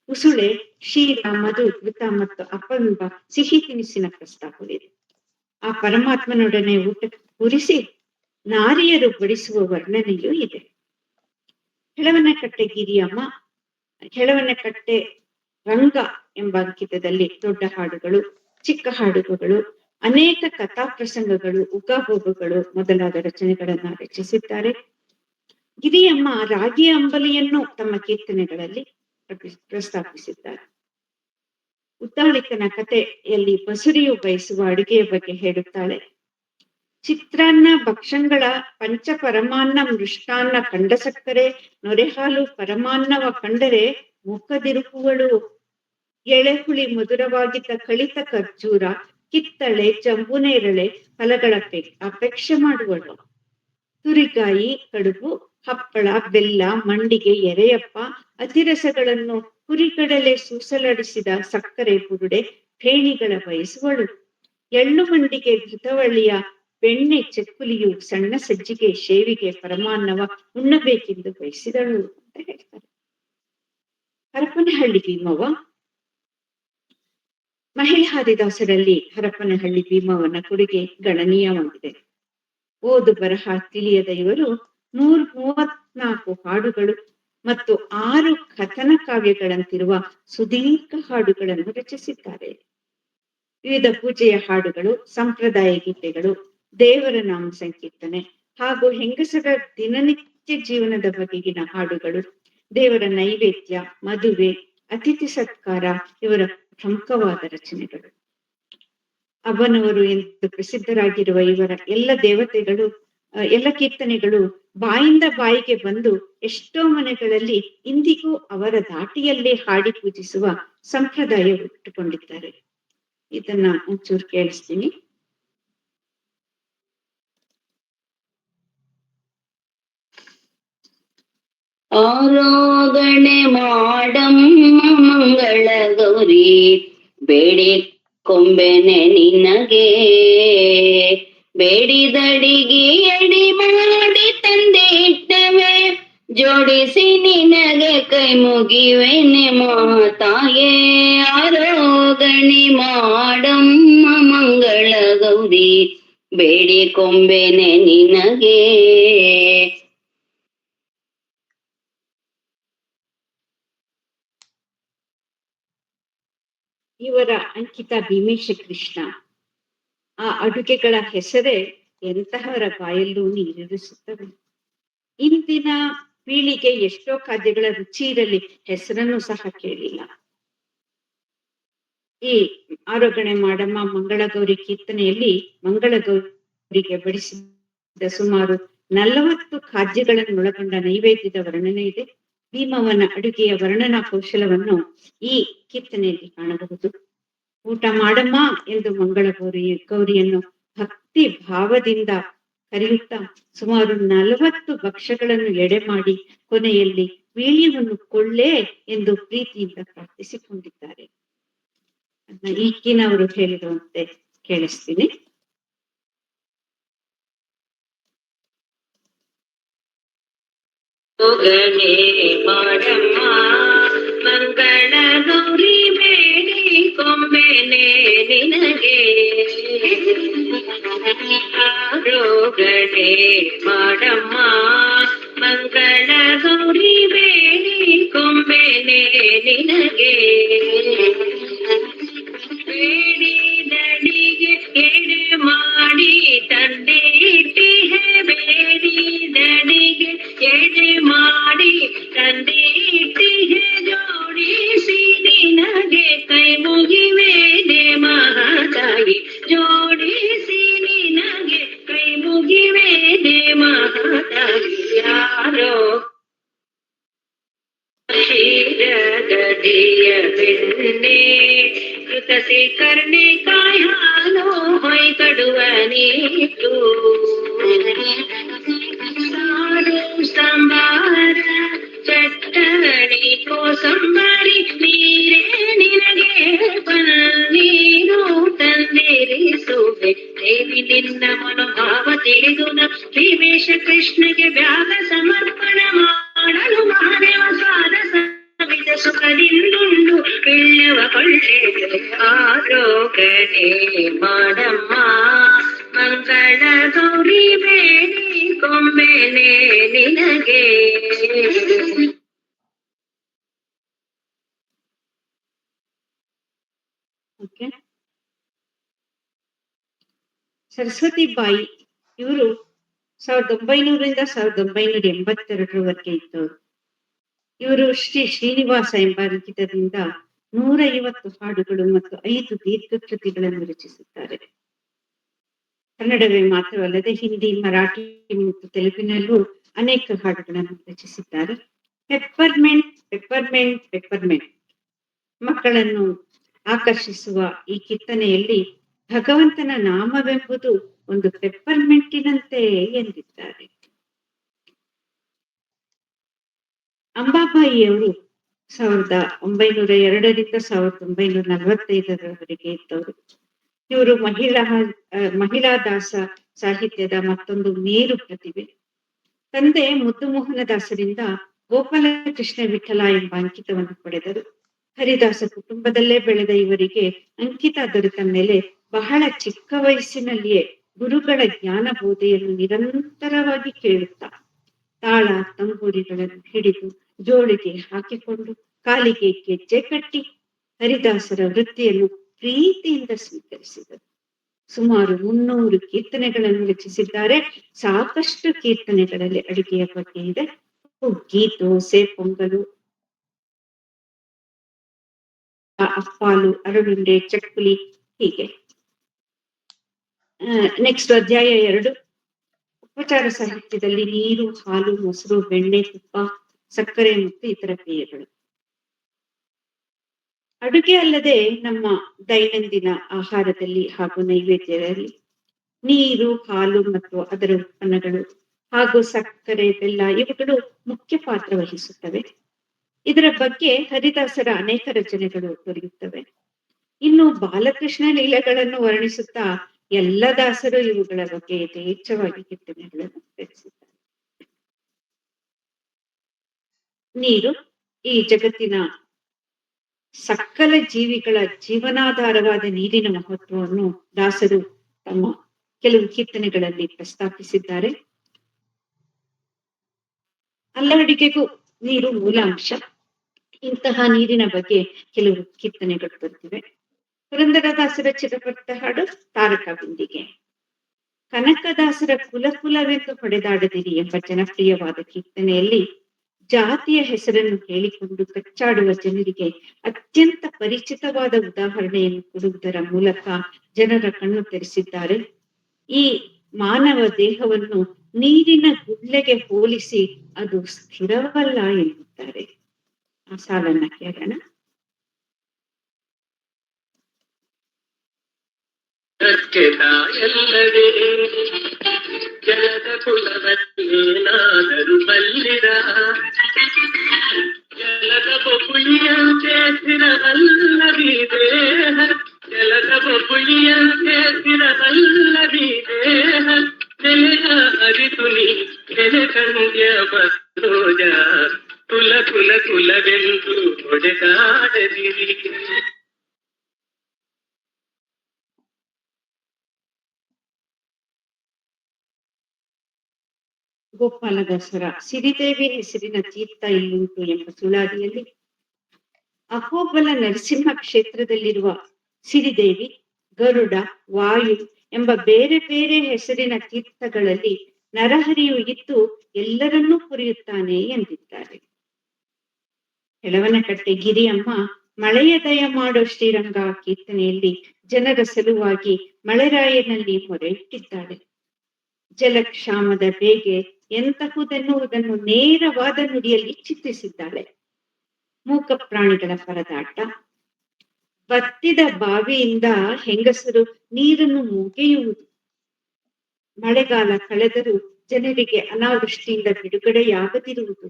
ಉಸುಳೆ, ಕ್ಷೀರ, ಮಧು, ಘೃತ ಮತ್ತು ಅಪ್ಪವೆಂಬ ಸಿಹಿ ತಿನಿಸಿನ ಪ್ರಸ್ತಾಪವಿದೆ. ಆ ಪರಮಾತ್ಮನೊಡನೆ ಊಟ ಕೂರಿಸಿ ನಾರಿಯರು ಬಡಿಸುವ ವರ್ಣನೆಯೂ ಇದೆ. ಹೆಳವನಕಟ್ಟೆ ಗಿರಿಯಮ್ಮ, ಹೆಳವನಕಟ್ಟೆ ರಂಗ ಎಂಬ ಅಂಕಿತದಲ್ಲಿ ದೊಡ್ಡ ಹಾಡುಗಳು, ಚಿಕ್ಕ ಹಾಡುಗಳು, ಅನೇಕ ಕಥಾ ಪ್ರಸಂಗಗಳು, ಉಗಾಭೋಗಗಳು ಮೊದಲಾದ ರಚನೆಗಳನ್ನ ರಚಿಸಿದ್ದಾರೆ. ಗಿರಿಯಮ್ಮ ರಾಗಿ ಅಂಬಲಿಯನ್ನು ತಮ್ಮ ಕೀರ್ತನೆಗಳಲ್ಲಿ ಪ್ರಸ್ತಾಪಿಸಿದ್ದಾರೆ. ಉದ್ದಾಳಿಕನ ಕಥೆಯಲ್ಲಿ ಬಸುರಿಯು ಬಯಸುವ ಅಡುಗೆಯ ಬಗ್ಗೆ ಹೇಳುತ್ತಾಳೆ. ಚಿತ್ರಾನ್ನ, ಭಕ್ಷಂಗಳ ಪಂಚ ಪರಮಾನ್ನ, ಮೃಷ್ಟಾನ್ನ, ಕಂಡ ಸಕ್ಕರೆ, ನೊರೆಹಾಲು, ಪರಮಾನ್ನವ ಕಂಡರೆ ಮುಖದಿರುಪುವಳು. ಎಳೆಹುಳಿ ಮಧುರವಾಗಿದ್ದ ಕಳಿತ ಖರ್ಜೂರ, ಕಿತ್ತಳೆ, ಜಂಬುನೇರಳೆ ಫಲಗಳ ಅಪೇಕ್ಷೆ ಮಾಡುವಳು. ತುರಿಗಾಯಿ, ಕಡುಬು, ಹಪ್ಪಳ, ಬೆಲ್ಲ, ಮಂಡಿಗೆ, ಎರೆಯಪ್ಪ, ಅತಿರಸಗಳನ್ನು ಹುರಿಗಡಲೆ ಸೂಸಲಾಡಿಸಿದ ಸಕ್ಕರೆ ಬುರುಡೆ ಫೇಣಿಗಳ ಬಯಸುವಳು. ಎಳ್ಳು ಮಂಡಿಗೆ, ಘೃತವಳ್ಳಿಯ ಬೆಣ್ಣೆ ಚಕ್ಕುಲಿಯು, ಸಣ್ಣ ಸಜ್ಜಿಗೆ, ಶೇವಿಗೆ, ಪರಮಾನ್ನವ ಉಣ್ಣಬೇಕೆಂದು ಬಯಸಿದಳು ಅಂತ ಹೇಳ್ತಾರೆ. ಹರಪನಹಳ್ಳಿ ಭೀಮವ್ವ. ಮಹಿಳಾ ಹರಿದಾಸರಲ್ಲಿ ಹರಪನಹಳ್ಳಿ ಭೀಮವ್ವನ ಕೊಡುಗೆ ಗಣನೀಯವಾಗಿದೆ. ಓದು ಬರಹ ತಿಳಿಯದ ಇವರು 134 ಹಾಡುಗಳು ಮತ್ತು 6 ಕಥನ ಕಾವ್ಯಗಳಂತಿರುವ ಸುದೀರ್ಘ ಹಾಡುಗಳನ್ನು ರಚಿಸಿದ್ದಾರೆ. ವಿವಿಧ ಪೂಜೆಯ ಹಾಡುಗಳು, ಸಂಪ್ರದಾಯ ಗೀತೆಗಳು, ದೇವರ ನಾಮ ಸಂಕೀರ್ತನೆ ಹಾಗೂ ಹೆಂಗಸರ ದಿನನಿತ್ಯ ಜೀವನದ ಬಗೆಗಿನ ಹಾಡುಗಳು, ದೇವರ ನೈವೇದ್ಯ, ಮದುವೆ, ಅತಿಥಿ ಸತ್ಕಾರ ಇವರ ಪ್ರಮುಖವಾದ ರಚನೆಗಳು. ಅವನವರು ಎಂದು ಪ್ರಸಿದ್ಧರಾಗಿರುವ ಇವರ ಎಲ್ಲ ಕೀರ್ತನೆಗಳು ಬಾಯಿಂದ ಬಾಯಿಗೆ ಬಂದು ಎಷ್ಟೋ ಮನೆಗಳಲ್ಲಿ ಇಂದಿಗೂ ಅವರ ಧಾಟಿಯಲ್ಲೇ ಹಾಡಿ ಪೂಜಿಸುವ ಸಂಪ್ರದಾಯ ಇಟ್ಟುಕೊಂಡಿದ್ದಾರೆ. ಇದನ್ನ ಒಂಚೂರು ಕೇಳಿಸ್ತೀನಿ. ಆರಾಧನೆ ಮಾಡಮ್ಮ ಮಂಗಳ ಗೌರಿ, ಬೇಡಿ ಕೊಂಬೆನೆ ನಿನಗೆ, ಬೇಡಿದಡಿಗೆ ಎಡಿ ಮಾಡಿ ತಂದೆ ಇಟ್ಟವೆ, ಜೋಡಿಸಿ ನಿನಗೆ ಕೈ ಮುಗಿವೆನೆ ಮಾತಾಯೇ. ಆರಾಧನೆ ಮಾಡಮ್ಮ ಮಂಗಳ ಗೌರಿ, ಬೇಡಿ ಕೊಂಬೆನೆ ನಿನಗೆ. ಇವರ ಅಂಕಿತ ಭೀಮೇಶ ಕೃಷ್ಣ. ಆ ಅಡುಗೆಗಳ ಹೆಸರೇ ಎಂತಹವರ ಬಾಯಲ್ಲೂ ನೀರಿರಿಸುತ್ತವೆ. ಇಂದಿನ ಪೀಳಿಗೆ ಎಷ್ಟೋ ಖಾದ್ಯಗಳ ರುಚಿ ಇರಲಿ, ಹೆಸರನ್ನು ಸಹ ಕೇಳಿಲ್ಲ. ಈ ಆರೋಗಣೆ ಮಾಡಮ್ಮ ಮಂಗಳಗೌರಿ ಕೀರ್ತನೆಯಲ್ಲಿ ಮಂಗಳಗೌರಿಗೆ ಬಡಿಸಿದ ಸುಮಾರು 40 ಖಾದ್ಯಗಳನ್ನೊಳಗೊಂಡ ನೈವೇದ್ಯದ ವರ್ಣನೆ ಇದೆ. ಭೀಮವ್ವನ ಅಡುಗೆಯ ವರ್ಣನಾ ಕೌಶಲವನ್ನು ಈ ಕೀರ್ತನೆಯಲ್ಲಿ ಕಾಣಬಹುದು. ಊಟ ಮಾಡಮ್ಮ ಎಂದು ಗೌರಿಯನ್ನು ಭಕ್ತಿ ಭಾವದಿಂದ ಕರೆಯುತ್ತಾ ಸುಮಾರು 40 ಭಕ್ಷ್ಯಗಳನ್ನು ಎಡೆ ಮಾಡಿ ಕೊನೆಯಲ್ಲಿ ವೀಳ್ಯವನ್ನು ಕೊಳ್ಳೆ ಎಂದು ಪ್ರೀತಿಯಿಂದ ಪ್ರಾರ್ಥಿಸಿಕೊಂಡಿದ್ದಾರೆ. ಅದನ್ನ ಈಗಿನವರು ಹೇಳಿರುವಂತೆ ಕೇಳಿಸ್ತೀನಿ. ಗಣೇ ಮಾಡಮ್ಮ ಮಂಗಳ ಗೌರಿ ಬೇಡಿ ಕೊಂಬೆನೆ ನಿನಗೆ ಆರೋಗಣೆ ಮಾಡಮ್ಮ ಮಂಗಳ ಗೌರಿ ಬೇಡಿ ಕೊಂಬೆನೆ ನಿನಗೆ ಬೇಡಿ ದಡಿಗೆ ಎಡೆ ಮಾಡಿ ತಂದೆ ಇಟ್ಟಿಹೆ ಬೇಡಿ ದಡಿಗೆ ಎಡೆ ಮಾಡಿ ತಂದೆ ಇಟ್ಟಿಹೆ ಜೋಡಿಸಿ ನಿನಗೆ ಕೈ ಮುಗಿವೇನೆ ಮಹಾತಾಯಿ ಜೋಡಿಸಿ ನಿನಗೆ ಕೈ ಮುಗಿವೇನೆ ಮಹಾತಾಯಿ ಯಾರೋ ಕ್ಷೀರದಡಿಯ ಬೆಣ್ಣೆ ಕೃತಸಿ ಕರ್ಣೆ ಕಾಯಾಲೋ ಹೊಯ್ ಕಡುವ ನೀತು ಸಾರು ಸಂಬಾರ ಚಟ್ಟಣಿ ಕೋಸಂಬರಿ ನೀರೇ ನಿನಗೆ ಪನ್ನೀರು ತಂದಿರಿಸುವೆ ದೇವಿ ನಿನ್ನ ಮನೋಭಾವ ತಿಳಿದು ಶ್ರೀವೇಶ ಕೃಷ್ಣಗೆ ವ್ಯಾಗ ಸಮರ್ಪಣ ಮಾಡಲು ಮಹಾದೇವ ಸ್ವಾದ ಸವಿತ ಸುಖದಿಂದುಂಡು ಬೆಳ್ಳವ ಕೊಳ್ಳೆ ಆರೋಗಣೆ ಮಾಡಮ್ಮ ಮಂಗಳ ಗೌರಿ ಬೇಡಿ ಕೊಂಬೆನೆ ನಿನಗೆ. ಓಕೆ, ಸರಸ್ವತಿ ಬಾಯಿ ಇವರು 1900ರಿಂದ 1982ರವರೆಗೆ ಇದ್ದವರು. ಇವರು ಶ್ರೀ ಶ್ರೀನಿವಾಸ ಎಂಬ ಲಿಖಿತದಿಂದ 150 ಹಾಡುಗಳು ಮತ್ತು 5 ದೀರ್ಘಕೃತಿಗಳನ್ನು ರಚಿಸಿದ್ದಾರೆ. ಕನ್ನಡವೇ ಮಾತ್ರವಲ್ಲದೆ ಹಿಂದಿ, ಮರಾಠಿ ಮತ್ತು ತೆಲುಗಿನಲ್ಲೂ ಅನೇಕ ಹಾಡುಗಳನ್ನು ರಚಿಸಿದ್ದಾರೆ. ಪೆಪ್ಪರ್ಮೆಂಟ್ ಪೆಪ್ಪರ್ಮೆಂಟ್ ಪೆಪ್ಪರ್ಮೆಂಟ್ ಮಕ್ಕಳನ್ನು ಆಕರ್ಷಿಸುವ ಈ ಕೀರ್ತನೆಯಲ್ಲಿ ಭಗವಂತನ ನಾಮವೆಂಬುದು ಒಂದು ಪೆಪ್ಪರ್ಮೆಂಟಿನಂತೆ ಎಂದಿದ್ದಾರೆ. ಅಂಬಾಬಾಯಿಯವರು 1902ರಿಂದ 1945ರವರೆಗೆ ಇದ್ದವರು. ಇವರು ಮಹಿಳಾ ದಾಸ ಸಾಹಿತ್ಯದ ಮತ್ತೊಂದು ಮೇರು ಪ್ರತಿಭೆ. ತಂದೆ ಮುದ್ದು ಮೋಹನದಾಸರಿಂದ ಗೋಪಾಲಕೃಷ್ಣ ವಿಠಲ ಎಂಬ ಅಂಕಿತವನ್ನು ಪಡೆದರು. ಹರಿದಾಸ ಕುಟುಂಬದಲ್ಲೇ ಬೆಳೆದ ಇವರಿಗೆ ಅಂಕಿತ ದೊರೆತ ಮೇಲೆ ಬಹಳ ಚಿಕ್ಕ ವಯಸ್ಸಿನಲ್ಲಿಯೇ ಗುರುಗಳ ಜ್ಞಾನ ಬೋಧೆಯನ್ನು ನಿರಂತರವಾಗಿ ಕೇಳುತ್ತಾ ತಾಳ ತಂಬೂರಿಗಳನ್ನು ಹಿಡಿದು ಜೋಳಿಗೆ ಹಾಕಿಕೊಂಡು ಕಾಲಿಗೆ ಗೆಜ್ಜೆ ಕಟ್ಟಿ ಹರಿದಾಸರ ವೃತ್ತಿಯನ್ನು ಪ್ರೀತಿಯಿಂದ ಸ್ವೀಕರಿಸಿದರು. ಸುಮಾರು 300 ಕೀರ್ತನೆಗಳನ್ನು ರಚಿಸಿದ್ದಾರೆ. ಸಾಕಷ್ಟು ಕೀರ್ತನೆಗಳಲ್ಲಿ ಅಡಿಗೆಯ ಬಗ್ಗೆ ಇದೆ. ಹುಗ್ಗಿ, ದೋಸೆ, ಪೊಂಗಲು, ಅಪ್ಪಾಲು, ಅರಳುಂಡೆ, ಚಕ್ಕುಲಿ, ಹೀಗೆ. ನೆಕ್ಸ್ಟ್ ಅಧ್ಯಾಯ 2. ಉಪಚಾರ ಸಾಹಿತ್ಯದಲ್ಲಿ ನೀರು, ಹಾಲು, ಮೊಸರು, ಬೆಣ್ಣೆ, ತುಪ್ಪ, ಸಕ್ಕರೆ ಮತ್ತು ಇತರ ಪೇಯಗಳು. ಅಡುಗೆ ಅಲ್ಲದೆ ನಮ್ಮ ದೈನಂದಿನ ಆಹಾರದಲ್ಲಿ ಹಾಗೂ ನೈವೇದ್ಯದಲ್ಲಿ ನೀರು, ಹಾಲು ಮತ್ತು ಅದರ ಉತ್ಪನ್ನಗಳು ಹಾಗೂ ಸಕ್ಕರೆ, ಬೆಲ್ಲ ಇವುಗಳು ಮುಖ್ಯ ಪಾತ್ರ ವಹಿಸುತ್ತವೆ. ಇದರ ಬಗ್ಗೆ ಹರಿದಾಸರ ಅನೇಕ ರಚನೆಗಳು ದೊರೆಯುತ್ತವೆ. ಇನ್ನು ಬಾಲಕೃಷ್ಣ ಲೀಲೆಗಳನ್ನು ವರ್ಣಿಸುತ್ತಾ ಎಲ್ಲ ದಾಸರು ಇವುಗಳ ಬಗ್ಗೆ ಯಥೇಚ್ಛವಾಗಿ ಕೀರ್ತನೆಗಳನ್ನು ರಚಿಸಿದ್ದಾರೆ. ನೀರು ಈ ಜಗತ್ತಿನ ಸಕಲ ಜೀವಿಗಳ ಜೀವನಾಧಾರವಾದ ನೀರಿನ ಮಹತ್ವವನ್ನು ದಾಸರು ತಮ್ಮ ಕೆಲವು ಕೀರ್ತನೆಗಳಲ್ಲಿ ಪ್ರಸ್ತಾಪಿಸಿದ್ದಾರೆ. ಅಲ್ಲಡಿಗೆಗೂ ನೀರು ಮೂಲಾಂಶ. ಇಂತಹ ನೀರಿನ ಬಗ್ಗೆ ಕೆಲವು ಕೀರ್ತನೆಗಳು ಬರುತ್ತಿವೆ. ಪುರಂದರದಾಸರ ಚಿರಪಟ್ಟ ಹಾಡು ತಾರಕ ಬಿಂದಿಗೆ. ಕನಕದಾಸರ ಕುಲವೆಂದು ಹೊಡೆದಾಡದಿರಿ ಎಂಬ ಜನಪ್ರಿಯವಾದ ಕೀರ್ತನೆಯಲ್ಲಿ ಜಾತಿಯ ಹೆಸರನ್ನು ಹೇಳಿಕೊಂಡು ಕಚ್ಚಾಡುವ ಜನರಿಗೆ ಅತ್ಯಂತ ಪರಿಚಿತವಾದ ಉದಾಹರಣೆಯನ್ನು ಕೊಡುವುದರ ಮೂಲಕ ಜನರ ಕಣ್ಣು ತೆರೆಸಿದ್ದಾರೆ. ಈ ಮಾನವ ದೇಹವನ್ನು ನೀರಿನ ಗುಳ್ಳೆಗೆ ಹೋಲಿಸಿ ಅದು ಸ್ಥಿರವಲ್ಲ ಎನ್ನುತ್ತಾರೆ. ಆ ಸಾಲನ್ನ ಕೇಳೋಣ. ಸತ್ಯದ ಎಲ್ಲವೇ ಜಲದ ಕುಲವನ್ನೇನಾದರೂ ಬಲ್ಲಿರ ಜಲದ ಬೊಬ್ಬುಳಿಯಂತೆ ಸ್ಥಿರವಲ್ಲವೀ ದೇಹ ಜಲದ ಬೊಬ್ಬುಳಿಯಂತೆ ಸ್ಥಿರವಲ್ಲವೀ ದೇಹ ನೆಲೆಯ ಅರಿತು ನೀ ನೆಲೆ ಕಂಡ್ಯ ಬರೋಜ ಕುಲ ಕುಲ ಕುಲವೆಂದು ಹೊಡೆದಾಡದಿರಿ. ಗೋಪಾಲದಾಸರ ಸಿರಿದೇವಿ ಹೆಸರಿನ ತೀರ್ಥ ಇಲ್ಲುಂಟು ಎಂಬ ಸುಳಾದಿಯಲ್ಲಿ ಅಹೋಬಲ ನರಸಿಂಹ ಕ್ಷೇತ್ರದಲ್ಲಿರುವ ಸಿರಿದೇವಿ, ಗರುಡ, ವಾಯು ಎಂಬ ಬೇರೆ ಬೇರೆ ಹೆಸರಿನ ತೀರ್ಥಗಳಲ್ಲಿ ನರಹರಿಯು ಇದ್ದು ಎಲ್ಲರನ್ನೂ ಕುರಿಯುತ್ತಾನೆ ಎಂದಿದ್ದಾರೆ. ಹೆಳವನಕಟ್ಟೆ ಗಿರಿಯಮ್ಮ ಮಳೆಯ ದಯ ಮಾಡೋ ಶ್ರೀರಂಗ ಕೀರ್ತನೆಯಲ್ಲಿ ಜನರ ಸಲುವಾಗಿ ಮಳೆರಾಯನಲ್ಲಿ ಮೊರೆ ಇಟ್ಟಿದ್ದಾಳೆ. ಜಲಕ್ಷಾಮದ ಬೇಗೆ ಎಂತಹುದೆನ್ನುವುದನ್ನು ನೇರವಾದ ನುಡಿಯಲ್ಲಿ ಚಿತ್ರಿಸಿದ್ದಾಳೆ. ಮೂಕ ಪ್ರಾಣಿಗಳ ಪರದಾಟ, ಬತ್ತಿದ ಬಾವಿಯಿಂದ ಹೆಂಗಸರು ನೀರನ್ನು ಮುಗೆಯುವುದು, ಮಳೆಗಾಲ ಕಳೆದರೂ ಜನರಿಗೆ ಅನಾವೃಷ್ಟಿಯಿಂದ ಬಿಡುಗಡೆಯಾಗದಿರುವುದು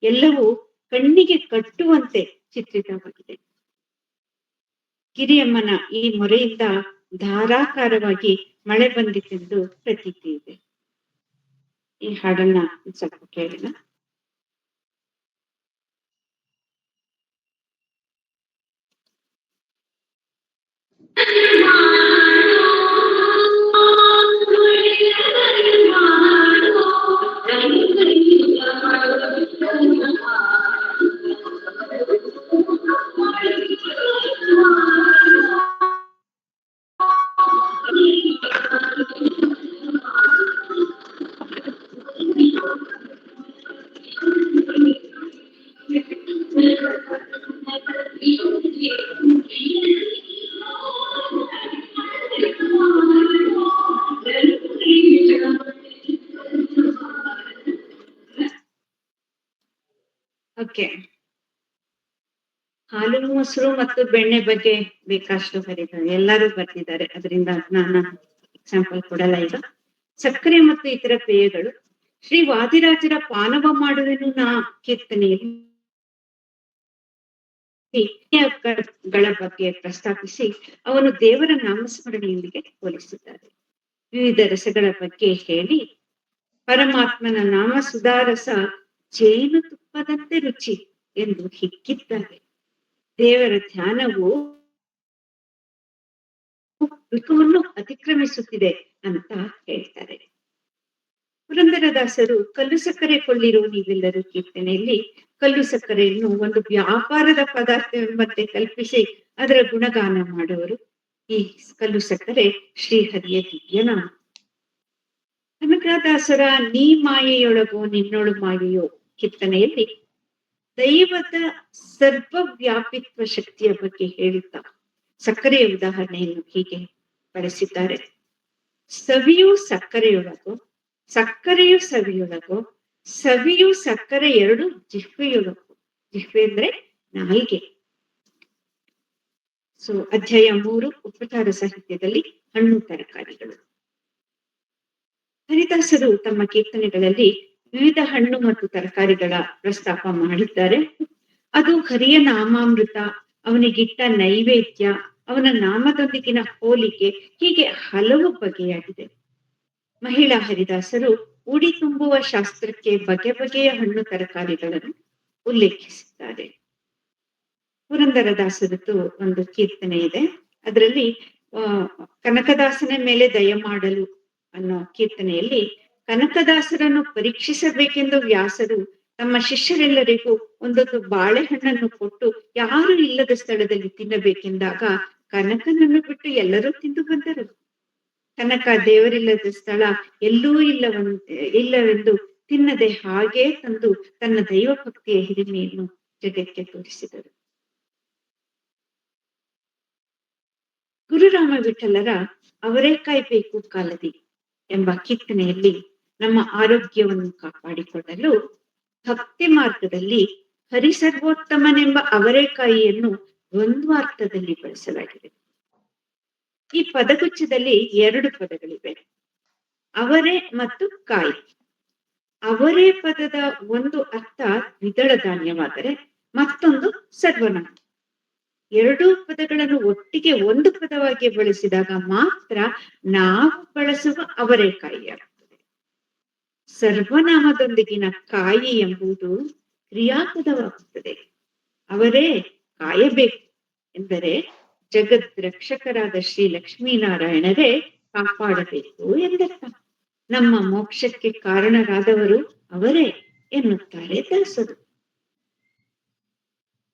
ಎಲ್ಲವೂ ಕಣ್ಣಿಗೆ ಕಟ್ಟುವಂತೆ ಚಿತ್ರಿತವಾಗಿದೆ. ಗಿರಿಯಮ್ಮನ ಈ ಮೊರೆಯಿಂದ ಧಾರಾಕಾರವಾಗಿ ಮಳೆ ಬಂದಿತೆಂದು ಪ್ರತೀತಿ ಇದೆ. ಈ ಹಾಡನ್ನ ಸ್ವಲ್ಪ ಕೇಳೋಣ. ಓಕೆ, ಹಾಲು ಮೊಸರು ಮತ್ತು ಬೆಣ್ಣೆ ಬಗ್ಗೆ ಬೇಕಷ್ಟು ಬರೀತಾರೆ, ಎಲ್ಲರೂ ಬರ್ತಿದ್ದಾರೆ, ಅದರಿಂದ ನಾನು ಎಕ್ಸಾಂಪಲ್ ಕೊಡಲ್ಲ ಈಗ. ಸಕ್ಕರೆ ಮತ್ತು ಇತರ ಪೇಯಗಳು. ಶ್ರೀ ವಾದಿರಾಜರ ಪಾನವ ಮಾಡುವೆನು ನಾ ಕೀರ್ತನೆಯಲ್ಲಿ ಗಳ ಬಗ್ಗೆ ಪ್ರಸ್ತಾಪಿಸಿ ಅವನು ದೇವರ ನಾಮಸ್ಮರಣೆಯೊಂದಿಗೆ ಹೋಲಿಸಿದ್ದಾರೆ. ವಿವಿಧ ರಸಗಳ ಬಗ್ಗೆ ಹೇಳಿ ಪರಮಾತ್ಮನ ನಾಮ ಸುಧಾರಸ ಜೇನು ತುಪ್ಪದಂತೆ ರುಚಿ ಎಂದು ಹಿಕ್ಕಿದ್ದಾರೆ. ದೇವರ ಧ್ಯಾನವು ಋತುವನ್ನು ಅತಿಕ್ರಮಿಸುತ್ತಿದೆ ಅಂತ ಹೇಳ್ತಾರೆ. ಪುರಂದರದಾಸರು ಕಲ್ಲು ಸಕ್ಕರೆ ಕೊಳ್ಳಿರೋ ನೀವೆಲ್ಲರೂ ಕೀರ್ತನೆಯಲ್ಲಿ ಕಲ್ಲು ಸಕ್ಕರೆಯನ್ನು ಒಂದು ವ್ಯಾಪಾರದ ಪದಾರ್ಥ ಎಂಬಂತೆ ಕಲ್ಪಿಸಿ ಅದರ ಗುಣಗಾನ ಮಾಡುವರು. ಈ ಕಲ್ಲು ಸಕ್ಕರೆ ಶ್ರೀಹರಿಯ ದಿವ್ಯನಾಮ. ಕನಕದಾಸರ ನೀ ಮಾಯೆಯೊಳಗೋ ನಿನ್ನೊಳು ಮಾಯೆಯೋ ಕೀರ್ತನೆಯಲ್ಲಿ ದೈವದ ಸರ್ವವ್ಯಾಪಿತ್ವ ಶಕ್ತಿಯ ಬಗ್ಗೆ ಹೇಳುತ್ತಾ ಸಕ್ಕರೆಯ ಉದಾಹರಣೆಯನ್ನು ಹೀಗೆ ಬಳಸಿದ್ದಾರೆ. ಸವಿಯು ಸಕ್ಕರೆಯೊಳಗೋ, ಸಕ್ಕರೆಯು ಸವಿಯೊಳಗೋ, ಸವಿಯು ಸಕ್ಕರೆ ಎರಡು ಜಿಹ್ವೆಯೊಳಗೋ. ಜಿಹ್ವೆ ಅಂದ್ರೆ ನಾಲ್ಗೆ. ಸೊ ಅಧ್ಯಾಯ 3 ಉಪಚಾರ ಸಾಹಿತ್ಯದಲ್ಲಿ ಹಣ್ಣು ತರಕಾರಿಗಳು. ಹರಿದಾಸರು ತಮ್ಮ ಕೀರ್ತನೆಗಳಲ್ಲಿ ವಿವಿಧ ಹಣ್ಣು ಮತ್ತು ತರಕಾರಿಗಳ ಪ್ರಸ್ತಾಪ ಮಾಡಿದ್ದಾರೆ. ಅದು ಹರಿಯ ನಾಮಾಮೃತ, ಅವನಿಗಿಟ್ಟ ನೈವೇದ್ಯ, ಅವನ ನಾಮದೊಂದಿಗಿನ ಹೋಲಿಕೆ, ಹೀಗೆ ಹಲವು ಬಗೆಯಾಗಿದೆ. ಮಹಿಳಾ ಹರಿದಾಸರು ಉಡಿ ತುಂಬುವ ಶಾಸ್ತ್ರಕ್ಕೆ ಬಗೆ ಬಗೆಯ ಹಣ್ಣು ತರಕಾರಿಗಳನ್ನು ಉಲ್ಲೇಖಿಸಿದ್ದಾರೆ. ಪುರಂದರದಾಸರದ್ದು ಒಂದು ಕೀರ್ತನೆ ಇದೆ, ಅದರಲ್ಲಿ ಕನಕದಾಸನ ಮೇಲೆ ದಯ ಮಾಡಲು ಅನ್ನೋ ಕೀರ್ತನೆಯಲ್ಲಿ ಕನಕದಾಸರನ್ನು ಪರೀಕ್ಷಿಸಬೇಕೆಂದು ವ್ಯಾಸರು ತಮ್ಮ ಶಿಷ್ಯರೆಲ್ಲರಿಗೂ ಒಂದೊಂದು ಬಾಳೆಹಣ್ಣನ್ನು ಕೊಟ್ಟು ಯಾರು ಇಲ್ಲದ ಸ್ಥಳದಲ್ಲಿ ತಿನ್ನಬೇಕೆಂದಾಗ ಕನಕನನ್ನು ಬಿಟ್ಟು ಎಲ್ಲರೂ ತಿಂದು ಬಂದರು. ಕನಕ ದೇವರಿಲ್ಲದ ಸ್ಥಳ ಎಲ್ಲೂ ಇಲ್ಲವೆಂದು ತಿನ್ನದೆ ಹಾಗೇ ತಂದು ತನ್ನ ದೈವ ಭಕ್ತಿಯ ಹಿರಿಮೆಯನ್ನು ಜಗಕ್ಕೆ ತೋರಿಸಿದರು. ಗುರುರಾಮ ವಿಠಲರ ಅವರೇಕಾಯಿ ಬೇಕು ಕಾಲದಿ ಎಂಬ ಕೀರ್ತನೆಯಲ್ಲಿ ನಮ್ಮ ಆರೋಗ್ಯವನ್ನು ಕಾಪಾಡಿಕೊಳ್ಳಲು ಭಕ್ತಿ ಮಾರ್ಗದಲ್ಲಿ ಹರಿಸರ್ವೋತ್ತಮನೆಂಬ ಅವರೇಕಾಯಿಯನ್ನು ದ್ವಂದ್ವಾರ್ಥದಲ್ಲಿ ಬಳಸಲಾಗಿದೆ. ಈ ಪದಗುಚ್ಛದಲ್ಲಿ 2 ಪದಗಳಿವೆ. ಅವರೆ ಮತ್ತು ಕಾಯಿ. ಅವರೆ ಪದದ ಒಂದು ಅರ್ಥ ದ್ವಿದಳ ಧಾನ್ಯವಾದರೆ ಮತ್ತೊಂದು ಸರ್ವನಾಮ. ಎರಡೂ ಪದಗಳನ್ನು ಒಟ್ಟಿಗೆ ಒಂದು ಪದವಾಗಿ ಬಳಸಿದಾಗ ಮಾತ್ರ ನಾವು ಬಳಸುವ ಅವರೆಕಾಯಿಯಾಗುತ್ತದೆ. ಸರ್ವನಾಮದೊಂದಿಗಿನ ಕಾಯಿ ಎಂಬುದು ಕ್ರಿಯಾಪದವಾಗುತ್ತದೆ. ಅವರೇ ಕಾಯಬೇಕು ಎಂದರೆ ಜಗದ್ ರಕ್ಷಕರಾದ ಶ್ರೀ ಲಕ್ಷ್ಮೀನಾರಾಯಣರೇ ಕಾಪಾಡಬೇಕು ಎಂದರ್ಥ. ನಮ್ಮ ಮೋಕ್ಷಕ್ಕೆ ಕಾರಣರಾದವರು ಅವರೇ ಎನ್ನುತ್ತಾರೆ ದಾಸರು.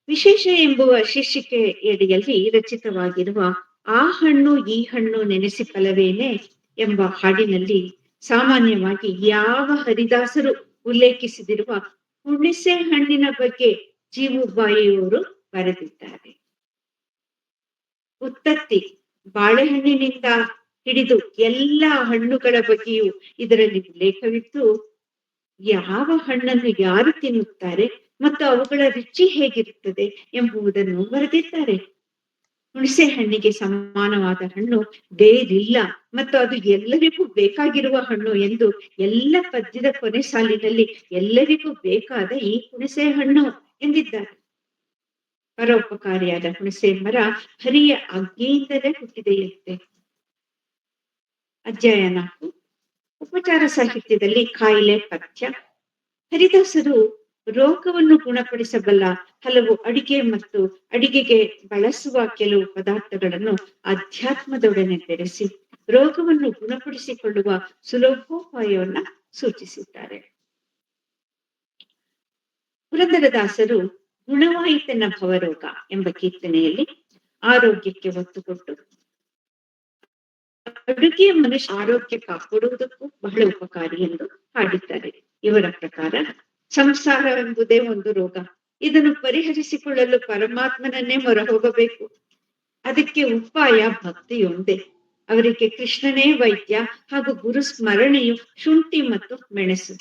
ವಿಶೇಷ ಎಂಬುವ ಶೀರ್ಷಿಕೆಯಡಿಯಲ್ಲಿ ರಚಿತವಾಗಿರುವ ಆ ಹಣ್ಣು ಈ ಹಣ್ಣು ನೆನೆಸಿ ಫಲವೇನೆ ಎಂಬ ಹಾಡಿನಲ್ಲಿ ಸಾಮಾನ್ಯವಾಗಿ ಯಾವ ಹರಿದಾಸರು ಉಲ್ಲೇಖಿಸಿದಿರುವ ಹುಣಿಸೆ ಹಣ್ಣಿನ ಬಗ್ಗೆ ಜೀವುಬಾಯಿಯವರು ಬರೆದಿದ್ದಾರೆ. ಉತ್ತತ್ತಿ ಬಾಳೆಹಣ್ಣಿನಿಂದ ಹಿಡಿದು ಎಲ್ಲ ಹಣ್ಣುಗಳ ಬಗ್ಗೆಯೂ ಇದರಲ್ಲಿ ಉಲ್ಲೇಖವಿದ್ದು, ಯಾವ ಹಣ್ಣನ್ನು ಯಾರು ತಿನ್ನುತ್ತಾರೆ ಮತ್ತು ಅವುಗಳ ರುಚಿ ಹೇಗಿರುತ್ತದೆ ಎಂಬುದನ್ನು ಬರೆದಿದ್ದಾರೆ. ಹುಣಸೆ ಹಣ್ಣಿಗೆ ಸಮಾನವಾದ ಹಣ್ಣು ಬೇರಿಲ್ಲ ಮತ್ತು ಅದು ಎಲ್ಲರಿಗೂ ಬೇಕಾಗಿರುವ ಹಣ್ಣು ಎಂದು ಎಲ್ಲ ಪದ್ಯದ ಕೊನೆ ಸಾಲಿನಲ್ಲಿ ಎಲ್ಲರಿಗೂ ಬೇಕಾದ ಈ ಹುಣಸೆ ಹಣ್ಣು ಎಂದಿದ್ದಾರೆ. ಪರೋಪಕಾರಿಯಾದ ಹುಣಸೆ ಮರ ಹರಿಯ ಆಜ್ಞೆಯಿಂದಲೇ ಹುಟ್ಟಿದೆಯಂತೆ. ಅಧ್ಯಾಯ 4 ಉಪಚಾರ ಸಾಹಿತ್ಯದಲ್ಲಿ ಕಾಯಿಲೆ ಪಥ್ಯ. ಹರಿದಾಸರು ರೋಗವನ್ನು ಗುಣಪಡಿಸಬಲ್ಲ ಹಲವು ಅಡಿಗೆ ಮತ್ತು ಅಡಿಗೆಗೆ ಬಳಸುವ ಕೆಲವು ಪದಾರ್ಥಗಳನ್ನು ಅಧ್ಯಾತ್ಮದೊಡನೆ ಬೆರೆಸಿ ರೋಗವನ್ನು ಗುಣಪಡಿಸಿಕೊಳ್ಳುವ ಸುಲಭೋಪಾಯವನ್ನ ಸೂಚಿಸಿದ್ದಾರೆ. ಪುರಂದರದಾಸರು ಗುಣವಾಯಿತೆನ್ನ ಭವರೋಗ ಎಂಬ ಕೀರ್ತನೆಯಲ್ಲಿ ಆರೋಗ್ಯಕ್ಕೆ ಒತ್ತು ಕೊಟ್ಟು ಅಡುಗೆ ಮನುಷ್ಯ ಆರೋಗ್ಯ ಕಾಪಾಡುವುದಕ್ಕೂ ಬಹಳ ಉಪಕಾರಿ ಎಂದು ಹಾಡಿದ್ದಾರೆ. ಇವರ ಪ್ರಕಾರ ಸಂಸಾರ ಎಂಬುದೇ ಒಂದು ರೋಗ. ಇದನ್ನು ಪರಿಹರಿಸಿಕೊಳ್ಳಲು ಪರಮಾತ್ಮನನ್ನೇ ಮೊರೆ ಹೋಗಬೇಕು. ಅದಕ್ಕೆ ಉಪಾಯ ಭಕ್ತಿಯೊಂದೇ. ಅವರಿಗೆ ಕೃಷ್ಣನೇ ವೈದ್ಯ ಹಾಗೂ ಗುರು ಸ್ಮರಣೆಯು ಶುಂಠಿ ಮತ್ತು ಮೆಣಸು.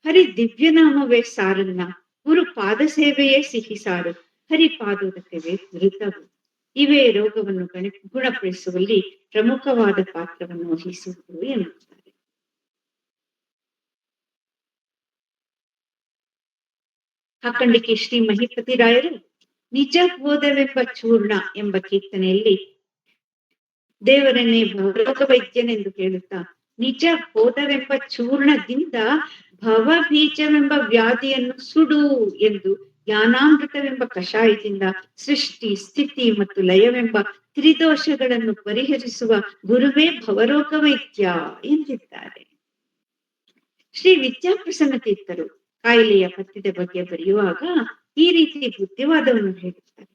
ಹರಿ ದಿವ್ಯನಾಮವೇ ಸಾರನ್ನ, ಗುರು ಪಾದ ಸೇವೆಯೇ ಸಿಹಿ ಸಾರು, ಹರಿಪಾದೋದಕವೇ ಮೃತವು. ಇವೇ ರೋಗವನ್ನು ಗುಣಪಡಿಸುವಲ್ಲಿ ಪ್ರಮುಖವಾದ ಪಾತ್ರವನ್ನು ವಹಿಸುವುದು ಎನ್ನುತ್ತಾರೆ. ಹಾಕಂಡಿಕೆ ಶ್ರೀ ಮಹಿಪತಿ ರಾಯರು ನಿಜ ಬೋಧವೆಂಬ ಚೂರ್ಣ ಎಂಬ ಕೀರ್ತನೆಯಲ್ಲಿ ದೇವರನ್ನೇ ಭವರೋಗ ವೈದ್ಯನೆಂದು ಹೇಳುತ್ತಾ, ನಿಜ ಬೋಧವೆಂಬ ಚೂರ್ಣದಿಂದ ಭವಬೀಜವೆಂಬ ವ್ಯಾಧಿಯನ್ನು ಸುಡು ಎಂದು ಜ್ಞಾನಾಮೃತವೆಂಬ ಕಷಾಯದಿಂದ ಸೃಷ್ಟಿ ಸ್ಥಿತಿ ಮತ್ತು ಲಯವೆಂಬ ತ್ರಿದೋಷಗಳನ್ನು ಪರಿಹರಿಸುವ ಗುರುವೇ ಭವರೋಗ ವೈದ್ಯ ಎಂದಿದ್ದಾರೆ. ಶ್ರೀ ವಿದ್ಯಾಪ್ರಸನ್ನ ತೀರ್ಥರು ಕಾಯಿಲೆಯ ಪಥ್ಯದ ಬಗ್ಗೆ ಬರೆಯುವಾಗ ಈ ರೀತಿ ಬುದ್ಧಿವಾದವನ್ನು ಹೇಳುತ್ತಾರೆ.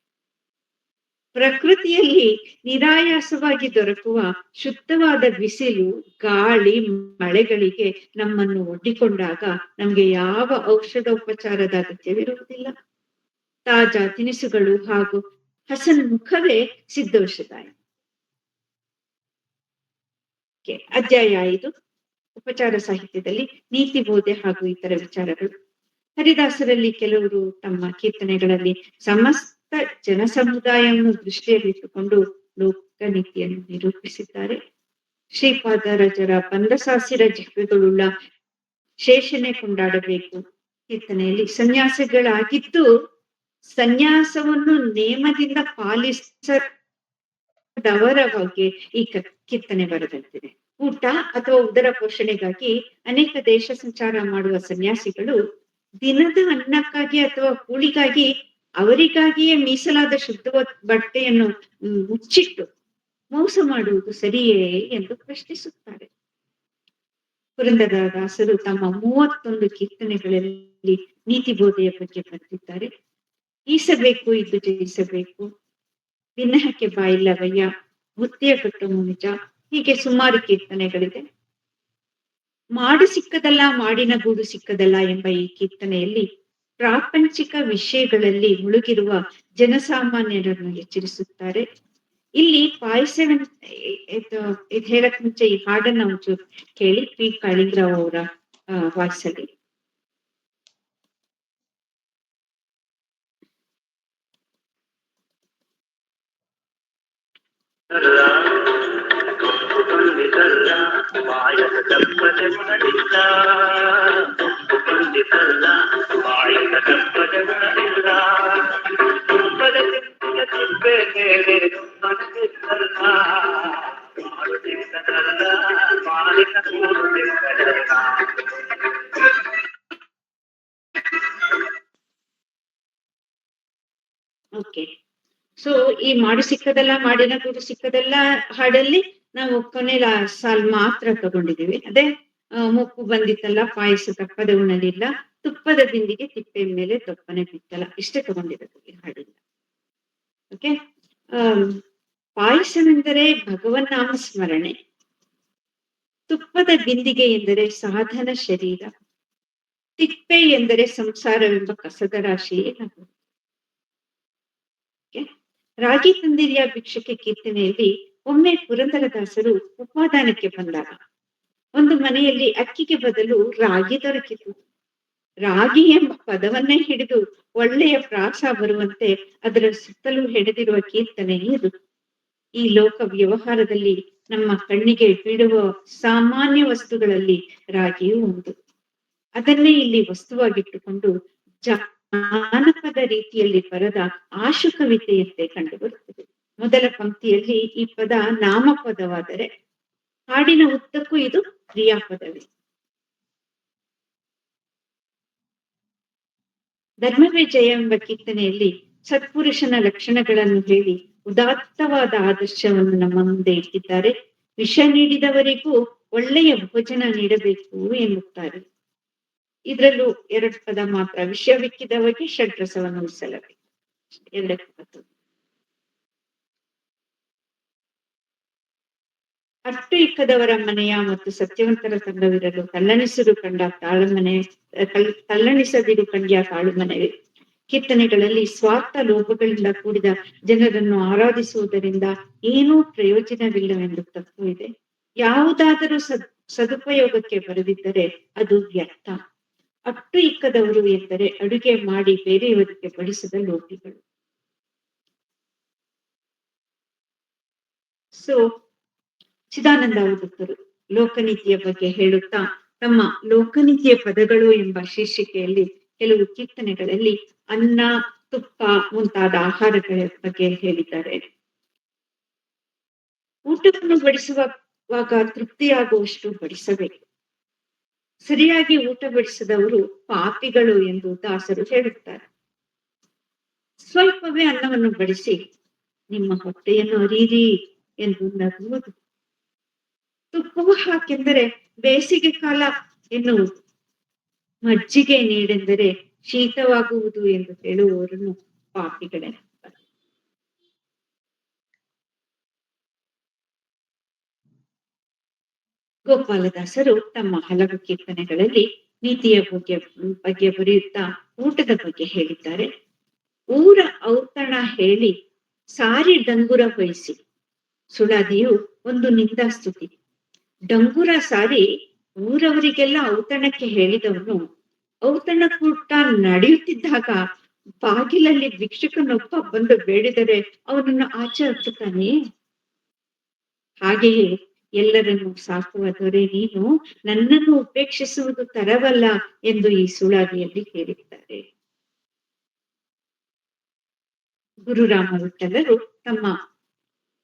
ಪ್ರಕೃತಿಯಲ್ಲಿ ನಿರಾಯಾಸವಾಗಿ ದೊರಕುವ ಶುದ್ಧವಾದ ಬಿಸಿಲು, ಗಾಳಿ, ಮಳೆಗಳಿಗೆ ನಮ್ಮನ್ನು ಒಡ್ಡಿಕೊಂಡಾಗ ನಮ್ಗೆ ಯಾವ ಔಷಧೋಪಚಾರದ ಅಗತ್ಯವಿರುವುದಿಲ್ಲ. ತಾಜಾ ತಿನಿಸುಗಳು ಹಾಗೂ ಹಸನ್ಮುಖವೇ ಸಿದ್ಧೌಷಧಾಯ. ಅಧ್ಯಾಯ 5 ಉಪಚಾರ ಸಾಹಿತ್ಯದಲ್ಲಿ ನೀತಿ ಬೋಧೆ ಹಾಗೂ ಇತರ ವಿಚಾರಗಳು. ಹರಿದಾಸರಲ್ಲಿ ಕೆಲವರು ತಮ್ಮ ಕೀರ್ತನೆಗಳಲ್ಲಿ ಸಮಸ್ತ ಜನ ಸಮುದಾಯವನ್ನು ದೃಷ್ಟಿಯಲ್ಲಿಟ್ಟುಕೊಂಡು ಲೋಕನೀತಿಯನ್ನು ನಿರೂಪಿಸಿದ್ದಾರೆ. ಶ್ರೀಪಾದರಾಜರ ಬಂದಸಾಸಿರ ಜಗ್ಗಗಳುಳ್ಳ ಶೇಷನೆ ಕೊಂಡಾಡಬೇಕು ಕೀರ್ತನೆಯಲ್ಲಿ ಸನ್ಯಾಸಿಗಳಾಗಿದ್ದು ಸನ್ಯಾಸವನ್ನು ನೇಮದಿಂದ ಪಾಲಿಸದವರ ಬಗ್ಗೆ ಈ ಕೀರ್ತನೆ ಬರೆದಂತಿದೆ. ಊಟ ಅಥವಾ ಉದರ ಪೋಷಣೆಗಾಗಿ ಅನೇಕ ದೇಶ ಸಂಚಾರ ಮಾಡುವ ಸನ್ಯಾಸಿಗಳು ದಿನದ ಅನ್ನಕ್ಕಾಗಿ ಅಥವಾ ಕೂಳಿಗಾಗಿ ಅವರಿಗಾಗಿಯೇ ಮೀಸಲಾದ ಶುದ್ಧ ಬಟ್ಟೆಯನ್ನು ಮುಚ್ಚಿಟ್ಟು ಮೋಸ ಮಾಡುವುದು ಸರಿಯೇ ಎಂದು ಪ್ರಶ್ನಿಸುತ್ತಾರೆ. ಪುರಂದರದಾಸರು ತಮ್ಮ 31 ಕೀರ್ತನೆಗಳಲ್ಲಿ ನೀತಿ ಬೋಧೆಯ ಬಗ್ಗೆ ಬರೆದಿದ್ದಾರೆ. ಈಸಬೇಕು ಇದ್ದು ಜಯಿಸಬೇಕು, ವಿನಯಕ್ಕೆ ಬಾಯಿಲ್ಲವಯ್ಯ, ಮುತ್ತಿಯ ಕಟ್ಟು ಮುನಿಜ, ಹೀಗೆ ಸುಮಾರು ಕೀರ್ತನೆಗಳಿದೆ. ಮಾಡು ಸಿಕ್ಕದಲ್ಲ, ಮಾಡಿನ ಗೂಡು ಸಿಕ್ಕದಲ್ಲ ಎಂಬ ಈ ಕೀರ್ತನೆಯಲ್ಲಿ ಪ್ರಾಪಂಚಿಕ ವಿಷಯಗಳಲ್ಲಿ ಮುಳುಗಿರುವ ಜನಸಾಮಾನ್ಯರನ್ನು ಎಚ್ಚರಿಸುತ್ತಾರೆ. ಇಲ್ಲಿ ಪಾಯಸ ಇದು ಹೇಳಕ್ ಮುಂಚೆ ಈ ಹಾಡನ್ನ ಒಂಚೂರು ಕೇಳಿ ಪಿ ಕಾಳಿಂಗರಾವ್ ಅವರ ವಾಯ್ಸಲ್ಲಿ. ಬಾಯಿ ಬಾಯಕ ತಪ್ಪದೆ ಗುಣಲಿಲ್ಲ ಉಪ್ಪು ಬಂದಿತಲ್ಲ ಬಾಯಕ ತಪ್ಪದೆ ಗುಣಲಿಲ್ಲ ತುಪ್ಪದ ತಿಪ್ಪದ ತಿಪ್ಪೆ ಮೇಲೆ ಮನಸ್ಸಿದ್ದಲ್ಲ ಮಾಡುತ್ತಿದ್ದಲ್ಲ ಮಾಲಿಕ ಕೂಡುತ್ತಿದ್ದಲ್ಲ. ಓಕೆ, ಸೊ ಈ ಮಾಡು ಸಿಕ್ಕದಲ್ಲ ಮಾಡಿನ ಕೂಡು ಸಿಕ್ಕದಲ್ಲ ಹಾಡಲ್ಲಿ ನಾವು ಕೊನೆ ಸಾಲ್ ಮಾತ್ರ ತಗೊಂಡಿದೀವಿ. ಅದೇ ಮುಪ್ಪು ಬಂದಿತ್ತಲ್ಲ ಪಾಯಸ ತಪ್ಪದ ಉಣಲಿಲ್ಲ ತುಪ್ಪದ ಬಿಂದಿಗೆ ತಿಪ್ಪೆ ಮೇಲೆ ತೊಪ್ಪನೆ ಬಿತ್ತಲ್ಲ, ಇಷ್ಟೇ ತಗೊಂಡಿರೋದು ಈ ಹಾಡಿಲ್ಲ. ಓಕೆ, ಪಾಯಸವೆಂದರೆ ಭಗವನ್ ನಾಮ ಸ್ಮರಣೆ, ತುಪ್ಪದ ಬಿಂದಿಗೆ ಎಂದರೆ ಸಾಧನ ಶರೀರ, ತಿಪ್ಪೆ ಎಂದರೆ ಸಂಸಾರವೆಂಬ ಕಸದ ರಾಶಿಯೇ ನಾವು. ರಾಗಿ ತಂದಿರಿಯ ಭಿಕ್ಷಕ್ಕೆ ಕೀರ್ತನೆಯಲ್ಲಿ ಒಮ್ಮೆ ಪುರಂದರದಾಸರು ಉಪಾದಾನಕ್ಕೆ ಬಂದಾಗ ಒಂದು ಮನೆಯಲ್ಲಿ ಅಕ್ಕಿಗೆ ಬದಲು ರಾಗಿ ದೊರಕಿತು. ರಾಗಿ ಎಂಬ ಪದವನ್ನೇ ಹಿಡಿದು ಒಳ್ಳೆಯ ಪ್ರಾಸ ಬರುವಂತೆ ಅದರ ಸುತ್ತಲೂ ಹೆಣೆದಿರುವ ಕೀರ್ತನೆ ಇದು. ಈ ಲೋಕ ವ್ಯವಹಾರದಲ್ಲಿ ನಮ್ಮ ಕಣ್ಣಿಗೆ ಬೀಳುವ ಸಾಮಾನ್ಯ ವಸ್ತುಗಳಲ್ಲಿ ರಾಗಿಯೂ ಒಂದು. ಅದನ್ನೇ ಇಲ್ಲಿ ವಸ್ತುವಾಗಿಟ್ಟುಕೊಂಡು ಜಾನಪದ ರೀತಿಯಲ್ಲಿ ಬರದ ಆಶು ಕವಿತೆಯಂತೆ ಕಂಡುಬರುತ್ತದೆ. ಮೊದಲ ಪಂಕ್ತಿಯಲ್ಲಿ ಈ ಪದ ನಾಮಪದವಾದರೆ ಹಾಡಿನ ಉದ್ದಕ್ಕೂ ಇದು ಕ್ರಿಯಾಪದವೇ. ಧರ್ಮವೇ ಜಯ ಎಂಬ ಕೀರ್ತನೆಯಲ್ಲಿ ಸತ್ಪುರುಷನ ಲಕ್ಷಣಗಳನ್ನು ಹೇಳಿ ಉದಾತ್ತವಾದ ಆದರ್ಶವನ್ನು ನಮ್ಮ ಮುಂದೆ ಇಟ್ಟಿದ್ದಾರೆ. ವಿಷ ನೀಡಿದವರಿಗೂ ಒಳ್ಳೆಯ ಭೋಜನ ನೀಡಬೇಕು ಎನ್ನುತ್ತಾರೆ. ಇದರಲ್ಲೂ 2 ಪದ ಮಾತ್ರ, ವಿಷವಿಕ್ಕಿದವರಿಗೆ ಷಡ್ರಸವನ್ನು ಉಳಿಸಲಬೇಕು, 2 ಪದ. ಅಟ್ಟು ಇಕ್ಕದವರ ಮನೆಯ ಮತ್ತು ಸತ್ಯವಂತರ ತಂಡವಿರಲು ತಲ್ಲಣಿಸದಿರು ಕಂಡ್ಯ ತಾಳುಮನೆಯೇ. ಕೀರ್ತನೆಗಳಲ್ಲಿ ಸ್ವಾರ್ಥ ಲೋಭಗಳಿಂದ ಕೂಡಿದ ಜನರನ್ನು ಆರಾಧಿಸುವುದರಿಂದ ಏನೂ ಪ್ರಯೋಜನವಿಲ್ಲವೆಂದು ತತ್ವ ಇದೆ. ಯಾವುದಾದರೂ ಸದುಪಯೋಗಕ್ಕೆ ಬರದಿದ್ದರೆ ಅದು ವ್ಯರ್ಥ. ಅಟ್ಟು ಇಕ್ಕದವರು ಎಂದರೆ ಅಡುಗೆ ಮಾಡಿ ಬೇರೆಯವರಿಗೆ ಬಡಿಸಿದ ಲೋಭಿಗಳು. ಸೊ ಚಿದಾನಂದ ಅವಧೂತರು ಲೋಕನೀತಿಯ ಬಗ್ಗೆ ಹೇಳುತ್ತಾ ತಮ್ಮ ಲೋಕನೀತಿಯ ಪದಗಳು ಎಂಬ ಶೀರ್ಷಿಕೆಯಲ್ಲಿ ಕೆಲವು ಕೀರ್ತನೆಗಳಲ್ಲಿ ಅನ್ನ, ತುಪ್ಪ ಮುಂತಾದ ಆಹಾರಗಳ ಬಗ್ಗೆ ಹೇಳಿದ್ದಾರೆ. ಊಟವನ್ನು ಬಡಿಸುವಾಗ ತೃಪ್ತಿಯಾಗುವಷ್ಟು ಬಡಿಸಬೇಕು. ಸರಿಯಾಗಿ ಊಟ ಬಡಿಸದವರು ಪಾಪಿಗಳು ಎಂದು ದಾಸರು ಹೇಳುತ್ತಾರೆ. ಸ್ವಲ್ಪವೇ ಅನ್ನವನ್ನು ಬಡಿಸಿ ನಿಮ್ಮ ಹೊಟ್ಟೆಯನ್ನು ಅರಿಯಿರಿ ಎಂದು ನಗುವುದು. ತುಪ್ಪವು ಹಾಕೆಂದರೆ ಬೇಸಿಗೆ ಕಾಲ ಎನ್ನುವುದು. ಮಜ್ಜಿಗೆ ನೀಡೆಂದರೆ ಶೀತವಾಗುವುದು ಎಂದು ಹೇಳುವವರನ್ನು ಪಾಪಿಗಳೇ. ಗೋಪಾಲದಾಸರು ತಮ್ಮ ಹಲವು ಕೀರ್ತನೆಗಳಲ್ಲಿ ನೀತಿಯ ಬಗ್ಗೆ ಬರೆಯುತ್ತಾ ಊಟದ ಬಗ್ಗೆ ಹೇಳಿದ್ದಾರೆ. ಊರ ಔತಣ ಹೇಳಿ ಸಾರಿ ಡಂಗುರ ವಹಿಸಿ. ಸುಳಾದಿಯು ಒಂದು ನಿಂದಾಸ್ತುತಿ. ಡಂಗುರ ಸಾರಿ ಊರವರಿಗೆಲ್ಲ ಔತಣಕ್ಕೆ ಹೇಳಿದವನು ಔತಣ ಕೂಟ ನಡೆಯುತ್ತಿದ್ದಾಗ ಬಾಗಿಲಲ್ಲಿ ಭಿಕ್ಷುಕನೊಬ್ಬ ಬಂದು ಬೇಡಿದರೆ ಅವನನ್ನು ಆಚೆ ಹಚ್ಚುತ್ತಾನೆ. ಹಾಗೆಯೇ ಎಲ್ಲರನ್ನು ಸಾಕುವ ದೊರೆ ನೀನು ನನ್ನನ್ನು ಉಪೇಕ್ಷಿಸುವುದು ತರವಲ್ಲ ಎಂದು ಈ ಸುಳಾದಿಯಲ್ಲಿ ಹೇಳಿದ್ದಾರೆ. ಗುರುರಾಮ ವಿಠಲರು ತಮ್ಮ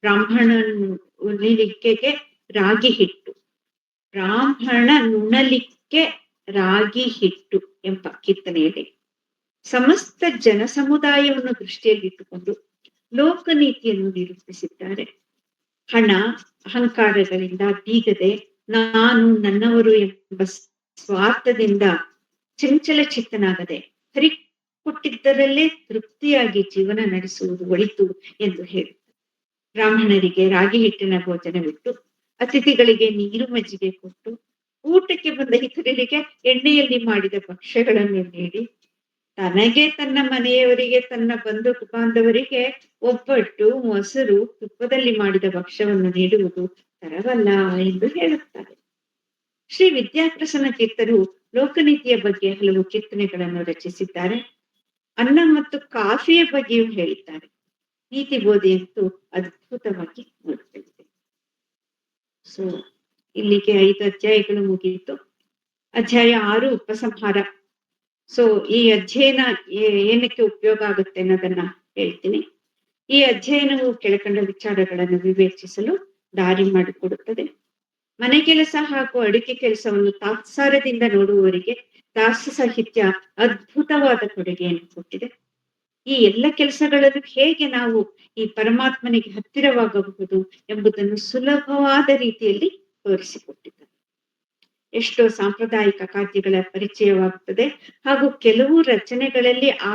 ಬ್ರಾಹ್ಮಣ ನುಣಲಿಕೆಗೆ ರಾಗಿ ಹಿಟ್ಟು, ಬ್ರಾಹ್ಮಣ ನುಣಲಿಕ್ಕೆ ರಾಗಿ ಹಿಟ್ಟು ಎಂಬ ಕೀರ್ತನೆಯಲ್ಲಿ ಸಮಸ್ತ ಜನ ಸಮುದಾಯವನ್ನು ದೃಷ್ಟಿಯಲ್ಲಿಟ್ಟುಕೊಂಡು ಲೋಕನೀತಿಯನ್ನು ನಿರೂಪಿಸಿದ್ದಾರೆ. ಹಣ ಅಹಂಕಾರಗಳಿಂದ ಬೀಗದೆ ನಾನು ನನ್ನವರು ಎಂಬ ಸ್ವಾರ್ಥದಿಂದ ಚಂಚಲ ಚಿತ್ತನಾಗದೆ ಹರಿ ಕೊಟ್ಟಿದ್ದರಲ್ಲೇ ತೃಪ್ತಿಯಾಗಿ ಜೀವನ ನಡೆಸುವುದು ಒಳಿತು ಎಂದು ಹೇಳುತ್ತಾರೆ. ಬ್ರಾಹ್ಮಣರಿಗೆ ರಾಗಿ ಹಿಟ್ಟಿನ ಭೋಜನವಿಟ್ಟು, ಅತಿಥಿಗಳಿಗೆ ನೀರು ಮಜ್ಜಿಗೆ ಕೊಟ್ಟು, ಊಟಕ್ಕೆ ಬಂದ ಇತರರಿಗೆ ಎಣ್ಣೆಯಲ್ಲಿ ಮಾಡಿದ ಭಕ್ಷ್ಯಗಳನ್ನು ನೀಡಿ, ತನಗೆ ತನ್ನ ಮನೆಯವರಿಗೆ ತನ್ನ ಬಂಧು ಬಾಂಧವರಿಗೆ ಒಬ್ಬಟ್ಟು ಮೊಸರು ತುಪ್ಪದಲ್ಲಿ ಮಾಡಿದ ಭಕ್ಷ್ಯವನ್ನು ನೀಡುವುದು ತರವಲ್ಲ ಎಂದು ಹೇಳುತ್ತಾರೆ. ಶ್ರೀ ವಿದ್ಯಾಪ್ರಸನ್ನ ತೀರ್ಥರು ಲೋಕನೀತಿಯ ಬಗ್ಗೆ ಹಲವು ಕೀರ್ತನೆಗಳನ್ನು ರಚಿಸಿದ್ದಾರೆ. ಅನ್ನ ಮತ್ತು ಕಾಫಿಯ ಬಗ್ಗೆಯೂ ಹೇಳಿದ್ದಾರೆ. ನೀತಿ ಬೋಧೆಯಂತೂ ಅದ್ಭುತವಾಗಿ ನೋಡುತ್ತಿದೆ. ಸೊ ಇಲ್ಲಿಗೆ 5 ಅಧ್ಯಾಯಗಳು ಮುಗಿಯಿತು. ಅಧ್ಯಾಯ 6 ಉಪಸಂಹಾರ. ಸೊ ಈ ಅಧ್ಯಯನ ಏನಕ್ಕೆ ಉಪಯೋಗ ಆಗುತ್ತೆ ಅನ್ನೋದನ್ನ ಹೇಳ್ತೀನಿ. ಈ ಅಧ್ಯಯನವು ಕೆಳಕಂಡ ವಿಚಾರಗಳನ್ನು ವಿವೇಚಿಸಲು ದಾರಿ ಮಾಡಿಕೊಡುತ್ತದೆ. ಮನೆ ಕೆಲಸ ಹಾಗೂ ಅಡುಗೆ ಕೆಲಸವನ್ನು ತಾತ್ಸಾರದಿಂದ ನೋಡುವವರಿಗೆ ದಾಸ ಸಾಹಿತ್ಯ ಅದ್ಭುತವಾದ ಕೊಡುಗೆಯನ್ನು ಕೊಟ್ಟಿದೆ. ಈ ಎಲ್ಲ ಕೆಲಸಗಳನ್ನು ಹೇಗೆ ನಾವು ಈ ಪರಮಾತ್ಮನಿಗೆ ಹತ್ತಿರವಾಗಬಹುದು ಎಂಬುದನ್ನು ಸುಲಭವಾದ ರೀತಿಯಲ್ಲಿ ತೋರಿಸಿಕೊಟ್ಟಿದ್ದಾರೆ. ಎಷ್ಟೋ ಸಾಂಪ್ರದಾಯಿಕ ಖಾದ್ಯಗಳ ಪರಿಚಯವಾಗುತ್ತದೆ ಹಾಗೂ ಕೆಲವು ರಚನೆಗಳಲ್ಲಿ ಆ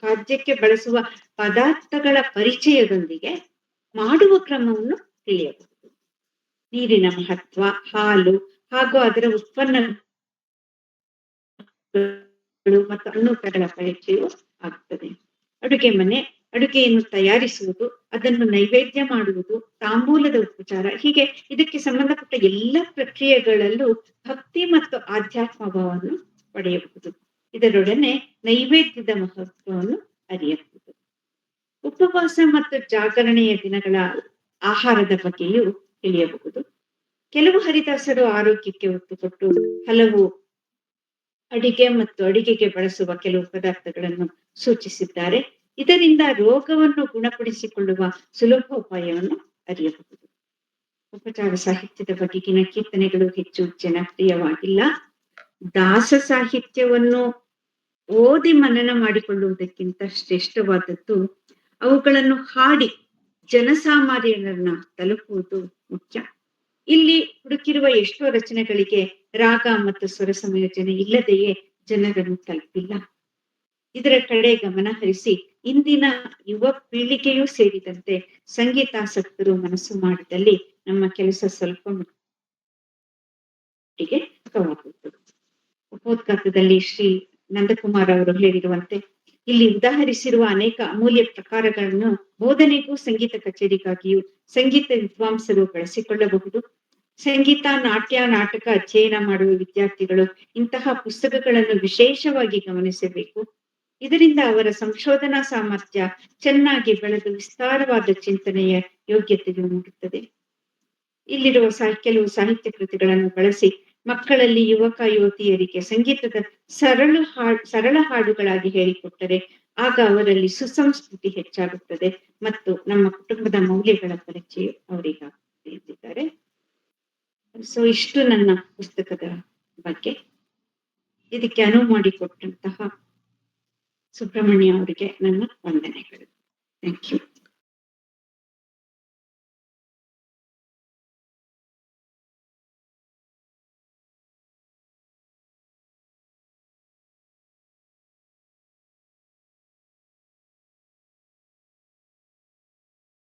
ಖಾದ್ಯಕ್ಕೆ ಬಳಸುವ ಪದಾರ್ಥಗಳ ಪರಿಚಯದೊಂದಿಗೆ ಮಾಡುವ ಕ್ರಮವನ್ನು ತಿಳಿಯಬಹುದು. ನೀರಿನ ಮಹತ್ವ, ಹಾಲು ಹಾಗೂ ಅದರ ಉತ್ಪನ್ನಗಳು ಮತ್ತು ಹಣ್ಣುಗಳ ಪರಿಚಯವು ಆಗುತ್ತದೆ. ಅಡುಗೆ ಮನೆ, ಅಡುಗೆಯನ್ನು ತಯಾರಿಸುವುದು, ಅದನ್ನು ನೈವೇದ್ಯ ಮಾಡುವುದು, ತಾಂಬೂಲದ ಉಪಚಾರ, ಹೀಗೆ ಇದಕ್ಕೆ ಸಂಬಂಧಪಟ್ಟ ಎಲ್ಲ ಪ್ರಕ್ರಿಯೆಗಳಲ್ಲೂ ಭಕ್ತಿ ಮತ್ತು ಆಧ್ಯಾತ್ಮ ಭಾವವನ್ನು ಪಡೆಯಬಹುದು. ಇದರೊಡನೆ ನೈವೇದ್ಯದ ಮಹತ್ವವನ್ನು ಅರಿಯಬಹುದು. ಉಪವಾಸ ಮತ್ತು ಜಾಗರಣೆಯ ದಿನಗಳ ಆಹಾರದ ಬಗ್ಗೆಯೂ ತಿಳಿಯಬಹುದು. ಕೆಲವು ಹರಿದಾಸರು ಆರೋಗ್ಯಕ್ಕೆ ಒತ್ತು ಕೊಟ್ಟು ಹಲವು ಅಡಿಗೆ ಮತ್ತು ಅಡಿಗೆಗೆ ಬಳಸುವ ಕೆಲವು ಪದಾರ್ಥಗಳನ್ನು ಸೂಚಿಸಿದ್ದಾರೆ. ಇದರಿಂದ ರೋಗವನ್ನು ಗುಣಪಡಿಸಿಕೊಳ್ಳುವ ಸುಲಭೋಪಾಯವನ್ನು ಅರಿಯಬಹುದು. ಉಪಚಾರ ಸಾಹಿತ್ಯದ ಬಗೆಗಿನ ಕೀರ್ತನೆಗಳು ಹೆಚ್ಚು ಜನಪ್ರಿಯವಾಗಿಲ್ಲ. ದಾಸ ಸಾಹಿತ್ಯವನ್ನು ಓದಿ ಮನನ ಮಾಡಿಕೊಳ್ಳುವುದಕ್ಕಿಂತ ಶ್ರೇಷ್ಠವಾದದ್ದು ಅವುಗಳನ್ನು ಹಾಡಿ ಜನಸಾಮಾನ್ಯರನ್ನ ತಲುಪುವುದು ಮುಖ್ಯ. ಇಲ್ಲಿ ಹುಡುಕಿರುವ ಎಷ್ಟೋ ರಚನೆಗಳಿಗೆ ರಾಗ ಮತ್ತು ಸ್ವರ ಸಂಯೋಜನೆ ಇಲ್ಲದೆಯೇ ಜನರನ್ನು ತಲುಪಿಲ್ಲ. ಇದರ ಕಡೆ ಗಮನ ಹರಿಸಿ ಇಂದಿನ ಯುವ ಪೀಳಿಗೆಯೂ ಸೇರಿದಂತೆ ಸಂಗೀತಾಸಕ್ತರು ಮನಸ್ಸು ಮಾಡಿದಲ್ಲಿ ನಮ್ಮ ಕೆಲಸ ಸ್ವಲ್ಪ ಮಟ್ಟಿಗೆ ಸುಖವಾಗುತ್ತದೆ. ಉಪೋದ್ಘಾತದಲ್ಲಿ ಶ್ರೀ ನಂದಕುಮಾರ್ ಅವರು ಹೇಳಿರುವಂತೆ ಇಲ್ಲಿ ಉದಾಹರಿಸಿರುವ ಅನೇಕ ಅಮೂಲ್ಯ ಪ್ರಕಾರಗಳನ್ನು ಬೋಧನೆಗೂ ಸಂಗೀತ ಕಚೇರಿಗಾಗಿಯೂ ಸಂಗೀತ ವಿದ್ವಾಂಸರು ಬಳಸಿಕೊಳ್ಳಬಹುದು. ಸಂಗೀತ, ನಾಟ್ಯ, ನಾಟಕ ಅಧ್ಯಯನ ಮಾಡುವ ವಿದ್ಯಾರ್ಥಿಗಳು ಇಂತಹ ಪುಸ್ತಕಗಳನ್ನು ವಿಶೇಷವಾಗಿ ಗಮನಿಸಬೇಕು. ಇದರಿಂದ ಅವರ ಸಂಶೋಧನಾ ಸಾಮರ್ಥ್ಯ ಚೆನ್ನಾಗಿ ಬೆಳೆದು ವಿಸ್ತಾರವಾದ ಚಿಂತನೆಯ ಯೋಗ್ಯತೆಯು ಮೂಡುತ್ತದೆ. ಇಲ್ಲಿರುವ ಕೆಲವು ಸಾಹಿತ್ಯ ಕೃತಿಗಳನ್ನು ಬಳಸಿ ಮಕ್ಕಳಲ್ಲಿ, ಯುವಕ ಯುವತಿಯರಿಗೆ ಸಂಗೀತದ ಸರಳ ಹಾಡುಗಳಾಗಿ ಹೇಳಿಕೊಟ್ಟರೆ ಆಗ ಅವರಲ್ಲಿ ಸುಸಂಸ್ಕೃತಿ ಹೆಚ್ಚಾಗುತ್ತದೆ ಮತ್ತು ನಮ್ಮ ಕುಟುಂಬದ ಮೌಲ್ಯಗಳ ಪರಿಚಯ ಅವರಿಗಾಗುತ್ತದೆ ಎಂದಿದ್ದಾರೆ. ಸೊ ಇಷ್ಟು ನನ್ನ ಪುಸ್ತಕದ ಬಗ್ಗೆ. ಇದಕ್ಕೆ ಅನುವು ಮಾಡಿಕೊಟ್ಟಂತಹ ಸುಬ್ರಹ್ಮಣ್ಯ ಅವರಿಗೆ ನನ್ನ ವಂದನೆಗಳು. Thank you.